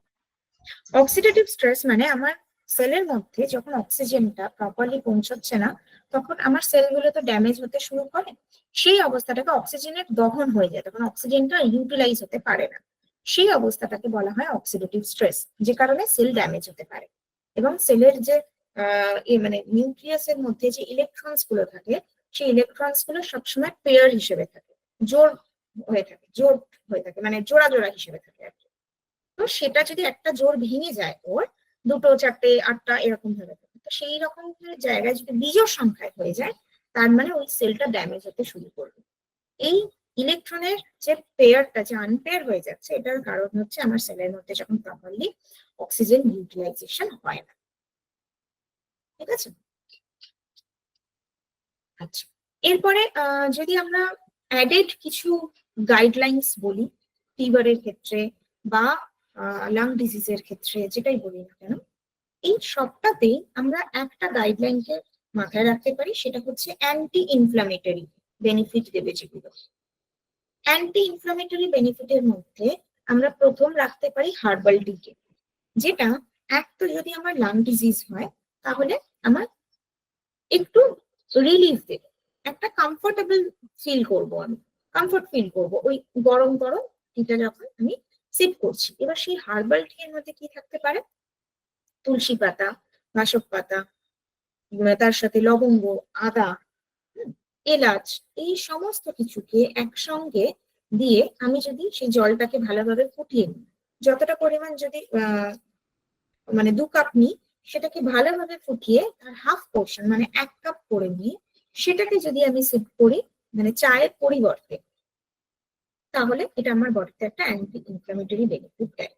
অক্সিডেটিভ স্ট্রেস মানে আমার সেলের মধ্যে যখন অক্সিজেনটা প্রপারলি পৌঁছচ্ছে না তখন আমার সেলগুলো তো ড্যামেজ হতে শুরু করে, সেই অবস্থাটাকে অক্সিজেনের দহন হয়ে যায়, তখন অক্সিজেনটা ইউটিলাইজ হতে পারে না, সেই অবস্থাটাকে বলা হয় অক্সিডেটিভ স্ট্রেস, যে কারণে সেল ড্যামেজ হতে পারে। এবং সেলের যে মানে নিউক্লিয়াসের মধ্যে যে ইলেকট্রনস গুলো থাকে সেই ইলেকট্রনস গুলো সবসময় পেয়ার হিসেবে থাকে, জোড় হয়ে থাকে, মানে জোড়া জোড়া হিসেবে থাকে আর কি। তো সেটা যদি একটা জোড় ভেঙে যায়, ওর দুটো চারটে আটটা এরকম ভাবে থাকে, তো সেই রকম জায়গায় যদি বিজোড় সংখ্যায় হয়ে যায় তার মানে ওই সেলটা ড্যামেজ হতে শুরু করবে। এই ইলেকট্রনের যে পেয়ারটা যে আনপেয়ার হয়ে যাচ্ছে এটার কারণ হচ্ছে আমার সেলের মধ্যে যখন প্রপারলি অক্সিজেন ইউটিলাইজেশন হয় না। ঠিক আছে, আচ্ছা এরপরে যদি আমরা অ্যাডেড কিছু গাইডলাইন্স বলি ফিভারের ক্ষেত্রে বা লাং ডিজিজের ক্ষেত্রে, যেটাই বলি না কেন, এই সবটাতেই আমরা একটা গাইডলাইনকে মাথায় রাখতে পারি, সেটা হচ্ছে অ্যান্টি ইনফ্লামেটরি বেনিফিট দেবে যেগুলো। অ্যান্টি ইনফ্লামেটরি বেনিফিটের মধ্যে আমরা প্রথম রাখতে পারি হার্বাল টিকে, যেটা এক তো যদি আমার লাং ডিজিজ হয় তাহলে আমার একটু রিলিফ দেবে, একটা কমফোর্টেবল ফিল করব, আমি কমফোর্ট ফিল করব ওই গরম গরম টিটা যখন আমি সিপ করছি। এবার সেই হার্বাল টি এর মধ্যে কি থাকতে পারে? তুলসী পাতা, বাসক পাতা, তার সাথে লবঙ্গ, আদা, এলাচ, এই সমস্ত কিছুকে একসঙ্গে দিয়ে আমি যদি সেই জলটাকে ভালোভাবে ফুটিয়ে নিই, যতটা পরিমাণ যদি মানে 2 কাপ নিই সেটাকে ভালোভাবে ফুটিয়ে তার হাফ পোর্শন মানে 1 কাপ করে নিয়ে সেটাকে যদি আমি সিপ করি মানে চায়ের পরিবর্তে, তাহলে এটা আমার বডিতে একটা অ্যান্টি ইনফ্লামেটরি বেনিফিট দেয়।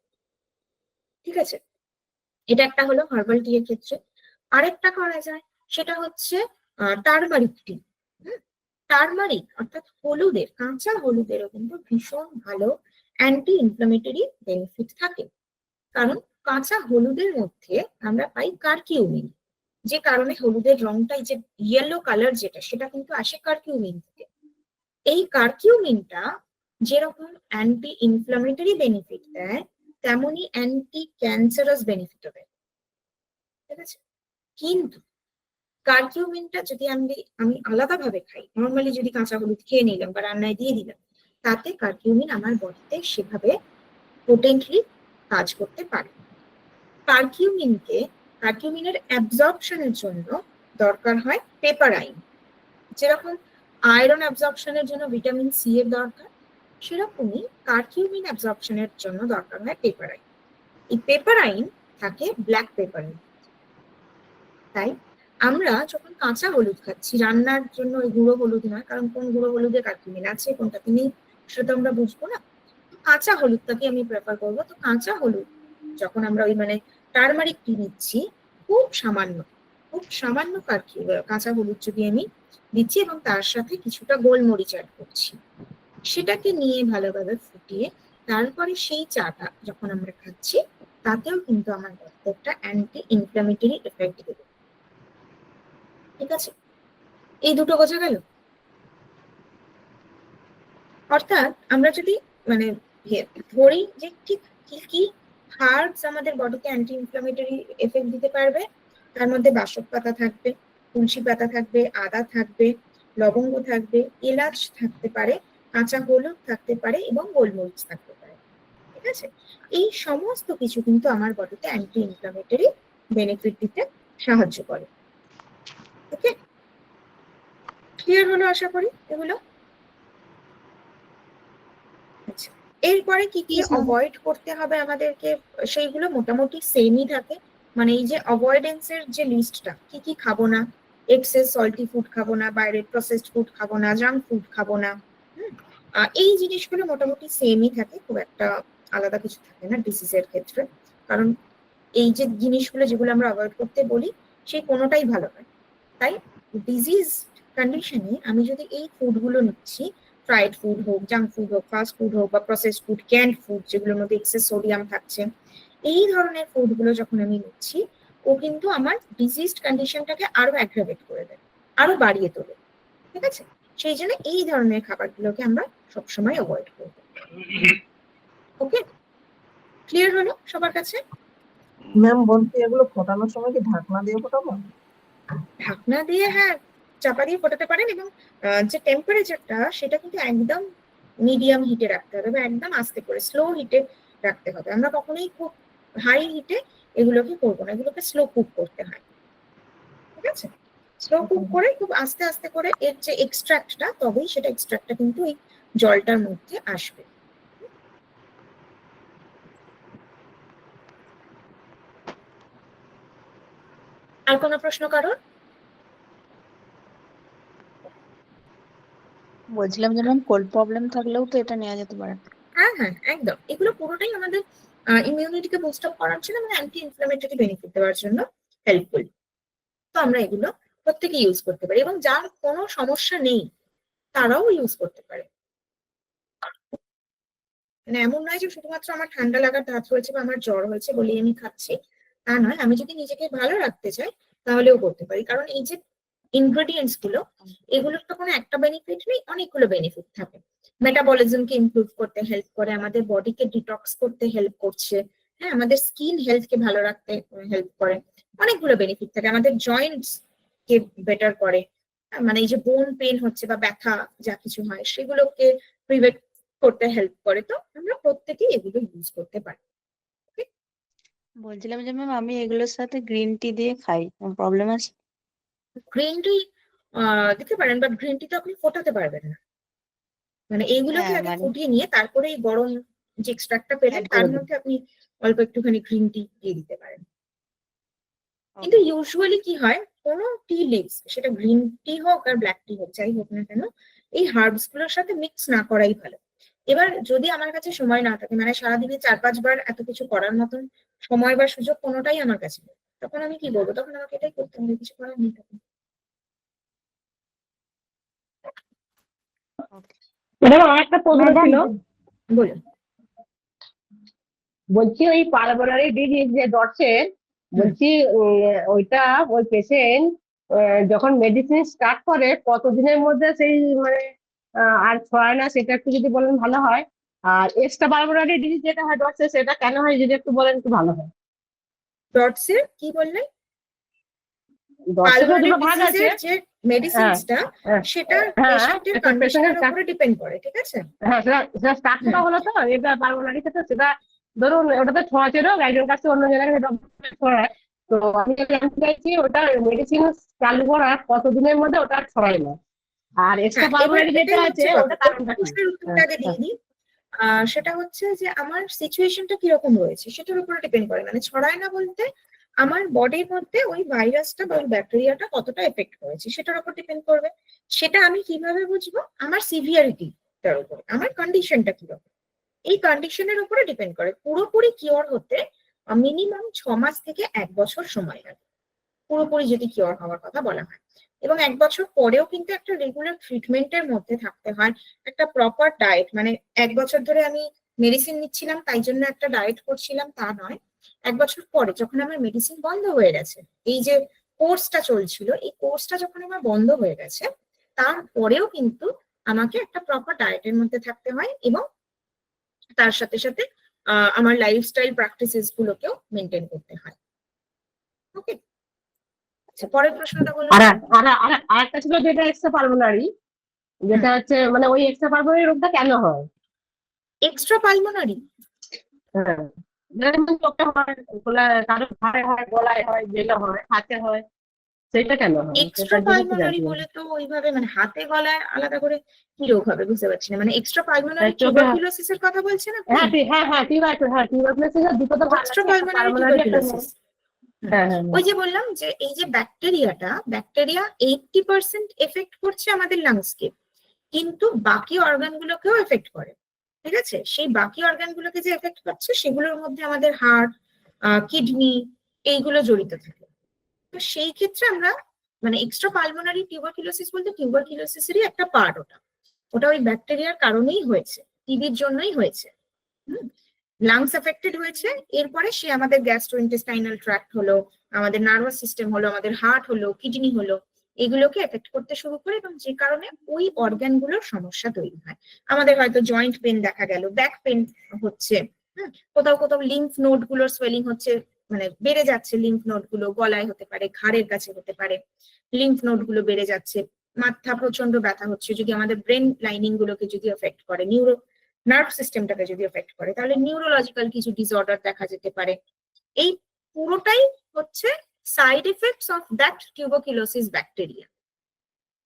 ঠিক আছে, এটা একটা হলো হার্বাল টি এর ক্ষেত্রে। আরেকটা করা যায় সেটা হচ্ছে টারমারিক টি। টারমারিক অর্থাৎ হলুদের, কাঁচা হলুদেরও কিন্তু ভীষণ ভালো অ্যান্টি ইনফ্লামেটরি বেনিফিট থাকে, কারণ কাঁচা হলুদের মধ্যে আমরা পাই কারকিউমিন, যে কারণে হলুদের রংটাই যে ইয়েলো কালার যেটা সেটা কিন্তু আসে কারকিউমিন থেকে। এই কারকিউমিনটা যেরকম অ্যান্টি ইনফ্লামেটরি বেনিফিট দেয় তেমনই অ্যান্টি ক্যান্সারাস বেনিফিটও দেয়। ঠিক আছে, কিন্তু কারকিউমিনটা যদি আমি আলাদাভাবে খাই, নর্মালি যদি কাঁচা হলুদ খেয়ে নিলাম বা রান্নায় দিয়ে দিলাম, তাতে কারকিউমিন আমার বডিতে সেভাবে পোটেন্টলি কাজ করতে পারে। কারকিউমিনের অ্যাবজর্পশনের জন্য দরকার হয় পেপারাইন, যেরকম আয়রন অ্যাবজর্পশনের জন্য ভিটামিন সি এর দরকার, সেরকমই কারকিউমিন অ্যাবজর্পশনের জন্য দরকার হয় পেপারাইন। এই পেপারাইন থাকে ব্ল্যাক পেপারে। তাই আমরা যখন কাঁচা হলুদ খাচ্ছি, রান্নার জন্য ওই গুঁড়ো হলুদ নয়, কারণ কোন গুঁড়ো হলুদে কারকিউমিন আছে কোনটাতে নেই সেটা তো আমরা বুঝবো না, কাঁচা হলুদটাকে আমি প্রেফার করবো। তো কাঁচা হলুদ যখন আমরা ওই মানে টারমারিক টি নিচ্ছি, খুব সামান্য কাঁচা হলুদ যদি আমি দিচ্ছি এবং তার সাথে কিছুটা গোলমরিচ অ্যাড করছি, সেটাকে নিয়ে ভালোভাবে ফুটিয়ে তারপরে সেই চাটা যখন আমরা খাচ্ছি তাতেও কিন্তু আমার একটা অ্যান্টি ইনফ্লামেটরি এফেক্ট দেবে। ঠিক আছে, এই দুটো বোঝা গেল? অর্থাৎ আমরা যদি মানে ধরি যে ঠিক কি কি হার্বস আমাদের বডিতে অ্যান্টি ইনফ্লামেটরি এফেক্ট দিতে পারবে, তার মধ্যে বাসক পাতা থাকবে, তুলসী পাতা থাকবে, আদা থাকবে, লবঙ্গ থাকবে, এলাচ থাকতে পারে, কাঁচা হলুদ থাকতে পারে এবং গোলমরিচ থাকতে পারে। ঠিক আছে, এই সমস্ত কিছু কিন্তু আমার বডিতে অ্যান্টি ইনফ্লামেটরি বেনিফিট দিতে সাহায্য করে। ওকে, ক্লিয়ার হলো আশা করি এগুলো? আচ্ছা, এরপরে কি কি অ্যাভয়েড করতে হবে আমাদেরকে, সেইগুলো মোটামুটি সেমই থাকে। মানে এই যে অ্যাভয়েডেন্সের যে লিস্টটা, কি কি খাবো না, এক্সেস সল্টি ফুড খাবো না, বাইরের প্রসেসড ফুড খাবো না, জাঙ্ক ফুড খাবো না, এই জিনিসগুলো মোটামুটি সেমই থাকে, খুব একটা আলাদা কিছু থাকে না ডিসিজের ক্ষেত্রে। কারণ এই যে জিনিসগুলো যেগুলো আমরা অ্যাভয়েড করতে বলি সেই কোনোটাই ভালো নয়। তাই ডিজিজ কন্ডিশনে আমি যদি এই ফুডগুলো নিচ্ছি, ফ্রাইড ফুড হোক, জাঙ্ক ফুড হোক, ফাস্ট ফুড হোক বা প্রসেসড ফুড, ক্যান্ড ফুড যেগুলোর মধ্যে এক্সেস সোডিয়াম থাকছে, এই ধরনের ফুডগুলো যখন আমি নিচ্ছি, ও কিন্তু আমার ডিজিজড কন্ডিশনটাকে আরো অ্যাগ্রাভেট করে দেয়, আরো বাড়িয়ে তোলে। ঠিক আছে, সেই জন্য এই ধরনের খাবারগুলোকে আমরা সবসময় অ্যাভয়েড করব। ওকে, ক্লিয়ার হলো সবার কাছে? ম্যাম বলছি এগুলো ফোটানোর সময় কি ঢাকনা দিয়ে ফোটাবো? ঢাকনা দিয়ে হ্যাঁ চাপা দিয়ে ফোটাতে পারেন, এবং যে টেম্পারেচারটা সেটা কিন্তু একদম মিডিয়াম হিটে রাখতে হবে বা একদম আস্তে করে স্লো হিটে রাখতে হবে। আমরা কখনোই খুব হাই হিটে এগুলোকে করবো না, এগুলোকে স্লো কুক করতে হয়। ঠিক আছে, স্লো কুক করে খুব আস্তে আস্তে করে এর যে এক্সট্রাক্টটা, তবেই সেটা এক্সট্রাক্টটা কিন্তু এই জলটার মধ্যে আসবে। আর কোনো প্রশ্ন কারোর? বলছিলাম যে ম্যাম কোল্ড প্রবলেম থাকলেও তো এটা নেওয়া যেতে পারে। হ্যাঁ হ্যাঁ একদম, এগুলো পুরোটাই আমাদের ইমিউনিটিকে বুস্ট আপ করার জন্য, মানে অ্যান্টি ইনফ্লামেটরি বেনিফিট দেওয়ার জন্য হেল্পফুল। তো আমরা এগুলো প্রত্যেকে ইউজ করতে পারি, এবং যার কোনো সমস্যা নেই তারাও ইউজ করতে পারে। মানে এমন নয় যে শুধুমাত্র আমার ঠান্ডা লাগার ধাত হয়েছে বা আমার জ্বর হয়েছে বলেই আমি খাচ্ছি, তা নয়। আমি যদি নিজেকে ভালো রাখতে চাই তাহলেও করতে পারি, কারণ এই যে ইনগ্রেডিয়েন্টস গুলো, এগুলোর তো কোনো একটা বেনিফিট নেই, অনেকগুলো বেনিফিট থাকে। মেটাবলিজমকে ইমপ্রুভ করতে হেল্প করে, আমাদের বডিকে ডিটক্স করতে হেল্প করছে, হ্যাঁ, আমাদের স্কিন হেলথকে ভালো রাখতে হেল্প করে, অনেকগুলো বেনিফিট থাকে। আমাদের জয়েন্টস কে বেটার করে, মানে এই যে বোন পেন হচ্ছে বা ব্যথা যা কিছু হয় সেগুলোকে প্রিভেন্ট করতে হেল্প করে। তো আমরা প্রত্যেকেই এগুলো ইউজ করতে পারি। বলছিলাম যে ম্যাম আমি এগুলোর সাথে গ্রিন টি দিয়ে খাই, প্রবলেম আছে? গ্রিন টি দিতে পারেন, বাট গ্রিন টি তো আপনি ফোটাতে পারবেন না। মানে এইগুলোকে হ্যাঁ আগে মানে ফুটিয়ে নিয়ে তারপরে এই গরম যে এক্সট্রাক্টটা পেলেন অ্যাড তার করে দিই। মধ্যে আপনি অল্প একটুখানি গ্রিন টি দিয়ে দিতে পারেন। কিন্তু ইউজুয়ালি কি হয়, কোনো টি লিভস, সেটা গ্রিন টি হোক আর ব্ল্যাক টি হোক, যাই হোক না কেন, এই হার্বস গুলোর সাথে মিক্স না করাই ভালো। এবার যদি আমার কাছে সময় না থাকে, মানে সারাদিনে 4-5 বার এত কিছু করার মতন সময় বা সুযোগ কোনোটাই আমার কাছে নেই, তখন আমি কি বলবো, তখন আমাকে এটাই করতে হবে, কিছু করার নেই তখন। ম্যাডাম আমার একটা প্রশ্ন ছিল, বলুন। বলছি ওই পালমোনারি ডিজিজ যে ডটসের, বলছি ওইটা ওই পেশেন্ট যখন মেডিসিন স্টার্ট করে কতদিনের মধ্যে সেই মানে আর ছড়ায় না, সেটা একটু যদি বলেন ভালো হয়। আর এক্সট্রা পালমোনারি ডিজিজ যেটা হয় ডটসের, সেটা কেন হয় যদি একটু বলেন একটু ভালো হয়। ডটসের কি বললেন? ডটসের পালমোনারি দুটো ভাগ আছে। ডিজিজের যে মেডিসিনসটা, হ্যাঁ সেটা হ্যাঁ, পেশেন্টের একটা কন্ডিশনের পেশেন্টের, উপরে ডিপেন্ড করে। ঠিক আছে, হ্যাঁ সেটা স্টার্ট করা হলো তো এটা পালমোনারি ক্ষেত্রে, সেটা ধরুন ওটা তো ছোঁয়াচে রোগ, একজন কাছে অন্য জায়গায় সেটা ছড়ায়। তো আমি যেটা জানতে চাইছি ওটা মেডিসিন চালু করার কতদিনের মধ্যে ওটা ছড়ায় না, আর এক্সট্রা হ্যাঁ, এবার পালমোনারি যেটা এটাই আছে হচ্ছে কথা। ওটা কারণটা কি? প্রশ্নের উত্তরটা আগে দিয়ে দিই। সেটা হচ্ছে যে আমার সিচুয়েশনটা কিরকম রয়েছে সেটার উপরে ডিপেন্ড করে। মানে ছড়ায় না বলতে আমার বডির মধ্যে ওই ভাইরাসটা বা ওই ব্যাকটেরিয়াটা কতটা এফেক্ট করেছে সেটার উপর ডিপেন্ড করবে। সেটা আমি কিভাবে বুঝবো? আমার সিভিয়ারিটিটার উপরে, আমার কন্ডিশনটা কিরকম, এই কন্ডিশনের উপরে ডিপেন্ড করে। পুরোপুরি কিওর হতে মিনিমাম 6 মাস থেকে 1 বছর সময় লাগে, পুরোপুরি যদি কিওর হওয়ার কথা বলা হয়। এবং 1 বছর পরেও কিন্তু একটা রেগুলার ট্রিটমেন্টের মধ্যে থাকতে হয়, একটা প্রপার ডায়েট। মানে 1 বছর ধরে আমি মেডিসিন নিচ্ছিলাম তাই জন্য একটা ডায়েট করছিলাম তা নয়। 1 বছর পরে যখন আমার মেডিসিন বন্ধ হয়ে গেছে, এই যে কোর্সটা চলছিল, এই কোর্সটা যখন আমার বন্ধ হয়ে গেছে, তারপরেও কিন্তু আমাকে একটা প্রপার ডায়েটের মধ্যে থাকতে হয়, এবং তার সাথে সাথে আমার লাইফস্টাইল প্র্যাকটিসেস গুলোকেও মেনটেন করতে হয়। ওকে, আচ্ছা, পরের প্রশ্নটা বলুন। আর আরেকটা ছিল যেটা এক্সট্রা পালমোনারি, যেটা হচ্ছে মানে ওই এক্সট্রা পালমোনারি রোগটা কেন হয়? এক্সট্রা পালমোনারি হ্যাঁ, যেমন চোখে হয়, কারো ঘাড়ে হয়, গলায় হয়, জেলে হয়, হাতে হয়, সেটা কেন হয়? এক্সট্রা সেটার জন্য একটু পালমোনারি জানতে বলে তো ওইভাবে মানে হাতে গলায় আলাদা করে কি রোগ হবে বুঝতে পারছি না। মানে এক্সট্রা পালমোনারি চাই। চোখে টিউবারকুলোসিসের কথা বলছেন আপনি? টিউবারকুলোসিস দুটো তো ভাগ এক্সট্রা আছে, একটা পালমোনারি পালমোনারি একটা টিউবারকুলোসিস, হ্যাঁ হ্যাঁ ওই যে বললাম যে এই যে ব্যাকটেরিয়া 80% এফেক্ট করছে আমাদের লাংসকে, কিন্তু বাকি অর্গান গুলোকেও এফেক্ট করে। ঠিক আছে, সেই বাকি অর্গান গুলোকে যে এফেক্ট করছে সেগুলোর মধ্যে আমাদের হার্ট, কিডনি এইগুলো জড়িত থাকে। তো সেই ক্ষেত্রে আমরা মানে এক্সট্রা পালমোনারি টিউবারকুলোসিস বলতে টিউবারকুলোসিসেরই একটা পার্ট, ওটা ওই ব্যাকটেরিয়ার কারণেই হয়েছে, টিবির জন্যই হয়েছে। লাংস এফেক্টেড হয়েছে, এরপরে সে আমাদের গ্যাস্ট্রোইন্টেস্টাইনাল ট্র্যাক্ট হলো, আমাদের নার্ভাস সিস্টেম হলো, আমাদের হার্ট হলো, কিডনি হলো, এগুলোকে এফেক্ট করতে শুরু করে, এবং যে কারণে ওই অর্গান গুলোর সমস্যা তৈরি হয়। আমাদের হয়তো জয়েন্ট পেন দেখা গেল, ব্যাক পেন হচ্ছে, কোথাও কোথাও লিম্ফ নোড গুলোর সোয়েলিং হচ্ছে, মানে বেড়ে যাচ্ছে লিম্ফ নোড গুলো, গলায় হতে পারে, ঘাড়ের কাছে হতে পারে, লিম্ফ নোড গুলো বেড়ে যাচ্ছে, মাথা প্রচন্ড ব্যথা হচ্ছে। যদি আমাদের ব্রেন লাইনিং গুলোকে যদি এফেক্ট করে, নার্ভ সিস্টেমটাকে যদি এফেক্ট করে, তাহলে নিউরোলজিক্যাল কিছু ডিসঅর্ডার দেখা যেতে পারে। এই পুরোটাই হচ্ছে side effects of that tuberculosis bacteria.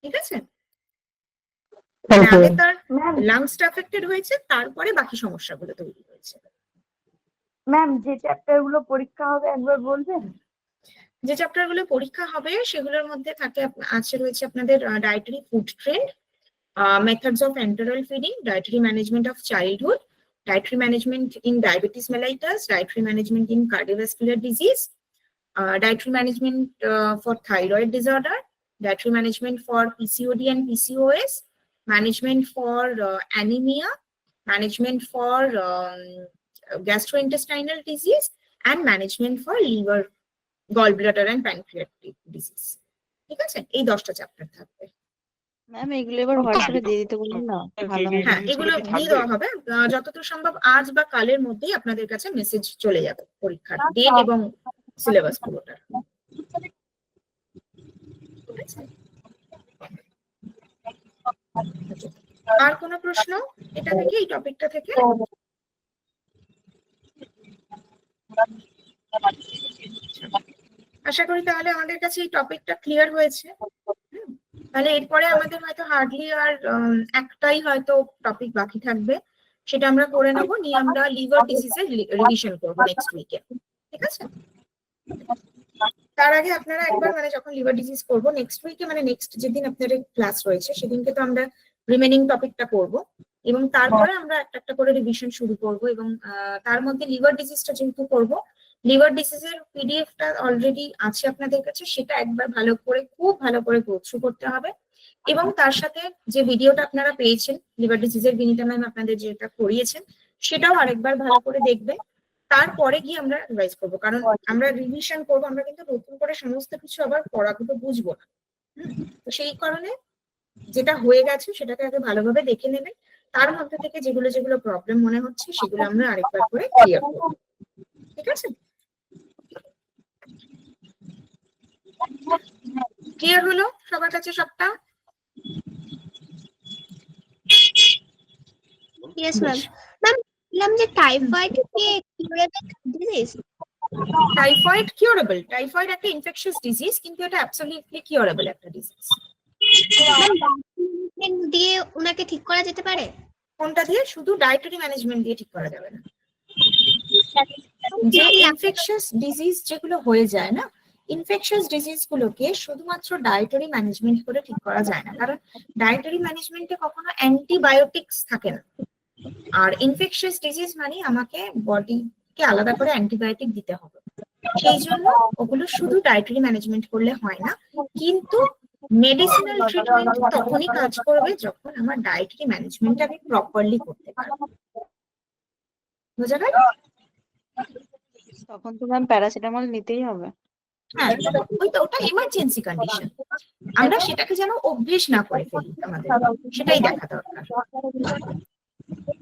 ঠিক আছে, আগে তার লাংসটা এফেক্টেড হয়েছে, তারপরে বাকি সমস্যাগুলো তৈরি হয়েছে। ম্যাম, যে চ্যাপ্টার গুলো পরীক্ষা হবে একবার বলবেন? যে চ্যাপ্টার গুলো পরীক্ষা হবে সেগুলোর মধ্যে রয়েছে আপনাদের dietary food trend, methods of enteral feeding, dietary management of childhood, dietary management in diabetes mellitus, dietary management in cardiovascular disease, dietary management for thyroid disorder, dietary management for PCOD and PCOS, management for anemia, management for gastrointestinal disease, and management for liver, gallbladder and pancreatic disease. ঠিক আছে, এই 10টা chapter থাকবে। Ma'am এগুলো এবার হোয়াটসঅ্যাপে দিয়ে দিতে বলুন না, ভালো হয়। হ্যাঁ, এগুলো দিয়ে দেওয়া হবে, যতদূর সম্ভব আজ বা কালের মধ্যেই আপনাদের কাছে মেসেজ চলে যাবে পরীক্ষার ডেট এবং সিলেবাস পুরোটা। আর কোনো প্রশ্ন এটা থেকে, এই টপিকটা থেকে? আশা করি তাহলে আমাদের কাছে এই টপিকটা ক্লিয়ার হয়েছে। তাহলে এরপরে আমাদের হয়তো হার্ডলি আর একটাই হয়তো টপিক বাকি থাকবে, সেটা আমরা করে নেব, নিয়ে আমরা লিভার ডিজিজের রিভিশন করবো নেক্সট উইকে। ঠিক আছে, তার আগে আপনারা একবার মানে যখন লিভার ডিজিজ করবো নেক্সট উইকে, মানে নেক্সট যেদিন আপনাদের ক্লাস রয়েছে সেদিনকে তো আমরা রিমেনিং টপিকটা করব, এবং তারপরে আমরা একটা একটা করে রিভিশন শুরু করব। এবং তার মধ্যে লিভার ডিজিজটা যেহেতু করবো, লিভার ডিজিজের পিডিএফটা অলরেডি আছে আপনাদের কাছে, সেটা একবার খুব ভালো করে গো থ্রু করতে হবে। এবং তার সাথে যে ভিডিওটা আপনারা পেয়েছেন লিভার ডিজিজের, বিনীতা ম্যাম আপনাদের যেটা করিয়েছেন, সেটাও আরেকবার ভালো করে দেখবেন। তারপরে গিয়ে আমরা রিভাইজ করবো, কারণ আমরা রিভিশন করবো, আমরা কিন্তু নতুন করে সমস্ত কিছু আবার পড়াগুলো বুঝবো না। তো সেই কারণে যেটা হয়ে গেছে সেটাকে আগে ভালোভাবে দেখে নেবেন, তার মধ্যে থেকে যেগুলো যেগুলো প্রবলেম মনে হচ্ছে সেগুলো আমরা আরেকবার করে ক্লিয়ার করবো। ঠিক আছে, ক্লিয়ার হলো সবার কাছে সবটা? Yes ma'am. ম্যাম বললাম যে টাইফয়েড কি curable disease? Typhoid curable, typhoid একটা ইনফেকশাস ডিজিজ, কিন্তু এটা অ্যাবসলিউটলি কিউরেবল একটা ডিজিজ। ম্যাম দিয়ে ওনাকে ঠিক করা যেতে পারে? কোনটা দিয়ে? শুধু ডায়েটারি ম্যানেজমেন্ট দিয়ে ঠিক করা যাবে না। যে ইনফেকশাস ডিজিজ যেগুলো হয়ে যায় না, ইনফেকশাস ডিজিজ গুলোকে শুধুমাত্র ডায়েটারি ম্যানেজমেন্ট করে ঠিক করা যায় না, কারণ ডায়েটারি ম্যানেজমেন্টে কখনো অ্যান্টিবায়োটিক্স থাকে না। আর ইনফেকশাস ডিজিজ মানে আমাকে বডিকে আলাদা করে অ্যান্টিবায়োটিক দিতে হবে, সেই জন্য ওগুলো শুধু ডায়েটারি ম্যানেজমেন্ট করলে হয় না। কিন্তু মেডিসিনাল ট্রিটমেন্ট তখনই কাজ করবে যখন আমার ডায়েটারি ম্যানেজমেন্ট আমি প্রপারলি করতে পারবো। বুঝা গেল? তখন তো ম্যাম প্যারাসিটামল নিতেই হবে। হ্যাঁ, ওটা এমার্জেন্সি কন্ডিশন, আমরা সেটাকে যেন অভ্যেস না করে ফেলি, আমাদের সেটাই দেখা দরকার।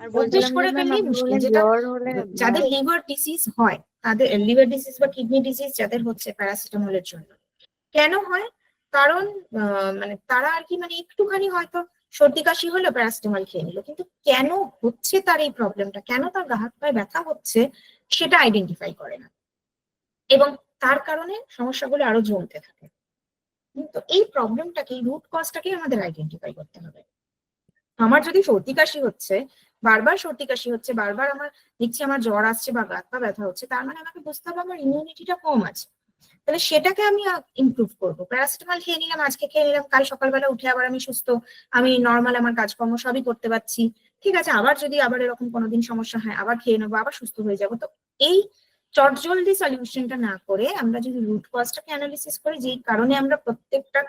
আর অভ্যেস করে ফেললেই মুশকিল। যেটা যাদের লিভার ডিজিজ হয়, তাদের লিভার ডিজিজ বা কিডনি ডিজিজ যাদের হচ্ছে প্যারাসিটামলের জন্য, কেন হয়? কারণ মানে তারা আর কি মানে একটুখানি হয়তো সর্দি কাশি হলো প্যারাসিটামল খেয়ে নিল, কিন্তু কেন হচ্ছে তার এই প্রবলেমটা, কেন তার গা হাত পায়ে ব্যথা হচ্ছে সেটা আইডেন্টিফাই করে না, এবং তার কারণে সমস্যাগুলো আরো জমতে থাকে। কিন্তু এই প্রবলেমটাকে, রুট কজটাকে আমাদের আইডেন্টিফাই করতে হবে। আমার যদি সর্দি কাশি হচ্ছে, বারবার সর্দি কাশি হচ্ছে, বারবার আমার দেখছি আমার জ্বর আসছে বা গা হাত পা ব্যথা হচ্ছে, তার মানে আমাকে বুঝতে হবে আমার ইমিউনিটিটা কম আছে। তাহলে সেটাকে আমি ইমপ্রুভ করবো। প্যারাসিটামল খেয়ে নিলাম, আজকে খেয়ে নিলাম, কাল সকালবেলা উঠে আবার আমি সুস্থ, আমি নর্মাল আমার কাজকর্ম সবই করতে পারছি, ঠিক আছে। আবার যদি আবার এরকম কোনোদিন সমস্যা হয় আবার খেয়ে নেবো, আবার সুস্থ হয়ে যাবো। তো এই চটজলদি সলিউশনটা না করে আমরা যদি রুট কজটাকে অ্যানালিসিস করি, যেই কারণে আমরা প্রত্যেকটা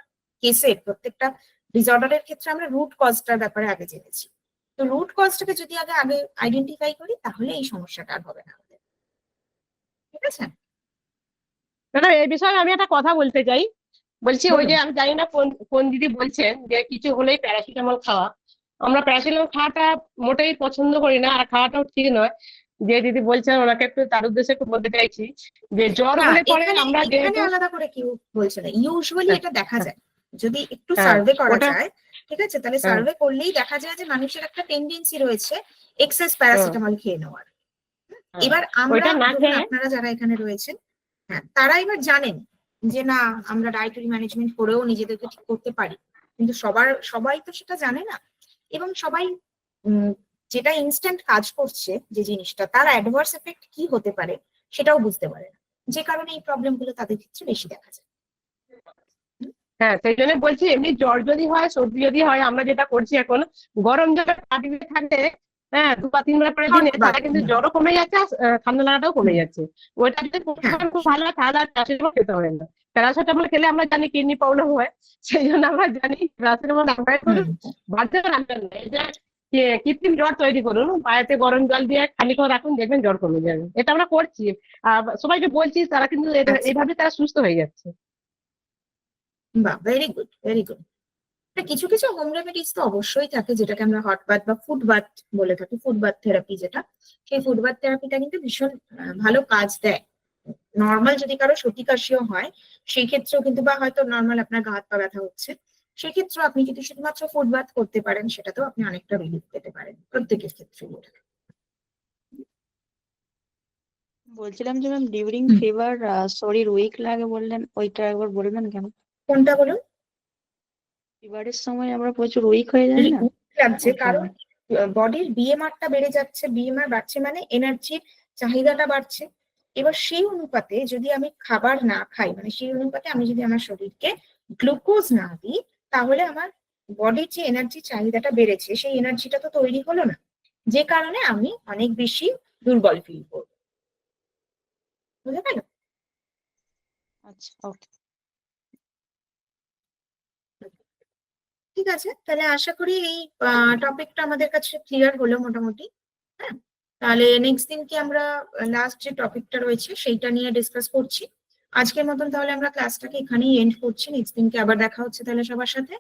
কেসে, প্রত্যেকটা ডিসঅর্ডারের ক্ষেত্রে আমরা রুট কজটার ব্যাপারে আগে জেনেছি, তো রুট কজটাকে যদি আগে আইডেন্টিফাই করি তাহলে এই সমস্যাটা আর হবে না আমাদের, ঠিক আছে। দাদা এই বিষয়ে আমি একটা কথা বলতে চাই। বলছি ওই বলুন। যে আমি জানি না কোন কোন দিদি বলছেন যে কিছু হলেই প্যারাসিটামল খাওয়া, আমরা প্যারাসিটামল খাওয়াটা মোটেই পছন্দ করি না, আর খাওয়াটাও ঠিক নয়। যে দিদি বলছেন ওনাকে একটু তার উদ্দেশ্যে একটু বলতে চাইছি যে জ্বর না, হলে পরে এখানে আমরা এখানে যেহেতু আলাদা করে কেউ বলছে না, ইউজুয়ালি হ্যাঁ, এটা দেখা হ্যাঁ, যায়। যদি একটু হ্যাঁ, সার্ভে করা ওটা যায়, ঠিক আছে, তাহলে হ্যাঁ, সার্ভে করলেই দেখা যায় যে মানুষের একটা টেন্ডেন্সি রয়েছে এক্সেস হ্যাঁ, প্যারাসিটামল খেয়ে নেওয়ার। হ্যাঁ, এবার আমরা, ওইটা না ধরুন খেয়ে আপনারা যারা এখানে রয়েছেন, হ্যাঁ, তারা এবার জানেন যে না, আমরা ডায়েটারি ম্যানেজমেন্ট করেও নিজেদেরকে ঠিক করতে পারি, কিন্তু সবাই তো সেটা জানে না। এবং সবাই যেটা ইনস্ট্যান্ট কাজ করছে যে জিনিসটা, তার অ্যাডভার্স এফেক্ট কি হতে পারে সেটাও বুঝতে পারে না, যে কারণে এই প্রবলেম গুলো তাদের ক্ষেত্রে বেশি দেখা যায়। হ্যাঁ সেই জন্য বলছি এমনি জ্বর যদি হয় সর্দি যদি হয় আমরা যেটা করছি এখন গরম জলে পা দিয়ে থাকলে, হ্যাঁ 2 বা 3 বার করে হট দিনে, বাথ। তাহলে কিন্তু জ্বরও কমে যাচ্ছে আর ঠান্ডা লাগাটাও কমে হুম। যাচ্ছে। ওইটা যদি হ্যাঁ, পরিমাণ খুব ভালো হয় তাহলে আর প্যারাসিটামল খেতে হয় না। প্যারাসিটামল খেলে আমরা জানি কিডনি প্রবলেম হয়, সেই জন্য আমরা জানি প্যারাসিটামল অ্যাভয়েড করুন। হুম, বাধ্য রাখবেন না, এই যে কৃত্রিম জ্বর তৈরি করুন, পায়েতে গরম জল দিয়ে খালি করে রাখুন, দেখবেন জ্বর কমে যাবে। এটা আমরা করছি, সবাইকে বলছি, তারা কিন্তু আচ্ছা, এইভাবে তারা সুস্থ হয়ে যাচ্ছে। বাহ, ভেরি গুড, ভেরি গুড। কিছু কিছু হোম রেমেডিস তো অবশ্যই থাকে, যেটাকে আমরা হট বাথ বা ফুড বাথ বলে থাকি, ফুড বাথ থেরাপি যেটা, সেই ফুড বাথ থেরাপিটা কিন্তু ভীষণ ভালো কাজ দেয়। নর্মাল যদি কারো সর্দি কাশিও হয় সেই ক্ষেত্রেও কিন্তু, বা হয়তো নর্মাল আপনার গা হাত পা ব্যথা হচ্ছে, সেক্ষেত্রেও আপনি যদি শুধুমাত্র ফুড বাথ করতে পারেন সেটাতেও আপনি অনেকটা রিলিফ পেতে পারেন, প্রত্যেকের ক্ষেত্রে। বলছিলাম যে ম্যাম ডিউরিং হুম। ফিভার শরীর উইক লাগে বললেন, ওইটা একবার বলবেন কেন? কোনটা বলুন? ফিভারের সময় আমরা প্রচুর উইক হয়ে যাই না, লাগছে ওই কারণ সময়। বডির বিএমআরটা বেড়ে যাচ্ছে, বিএমআর বাড়ছে মানে এনার্জির চাহিদাটা বাড়ছে। এবার সেই অনুপাতে যদি আমি খাবার না খাই, মানে সেই অনুপাতে আমি যদি আমার শরীরকে গ্লুকোজ না দিই, তাহলে আমার বডির যে এনার্জি চাহিদাটা বেড়েছে সেই এনার্জিটা তো তৈরি হলো না, যে কারণে আমি অনেক বেশি দুর্বল ফিল করব। বুঝতে গেল? আচ্ছা, ওকে। ঠিক আছে, তাহলে আশা করি এই টপিকটা আমাদের কাছে ক্লিয়ার হলো মোটামুটি। হ্যাঁ, তাহলে নেক্সট দিন কি আমরা লাস্ট যে টপিকটা রয়েছে সেইটা নিয়ে ডিসকাস করছি। আজকের মতন তাহলে আমরা ক্লাসটাকে এখানেই এন্ড করছি, নেক্সট দিনকে আবার দেখা হচ্ছে তাহলে সবার সাথে।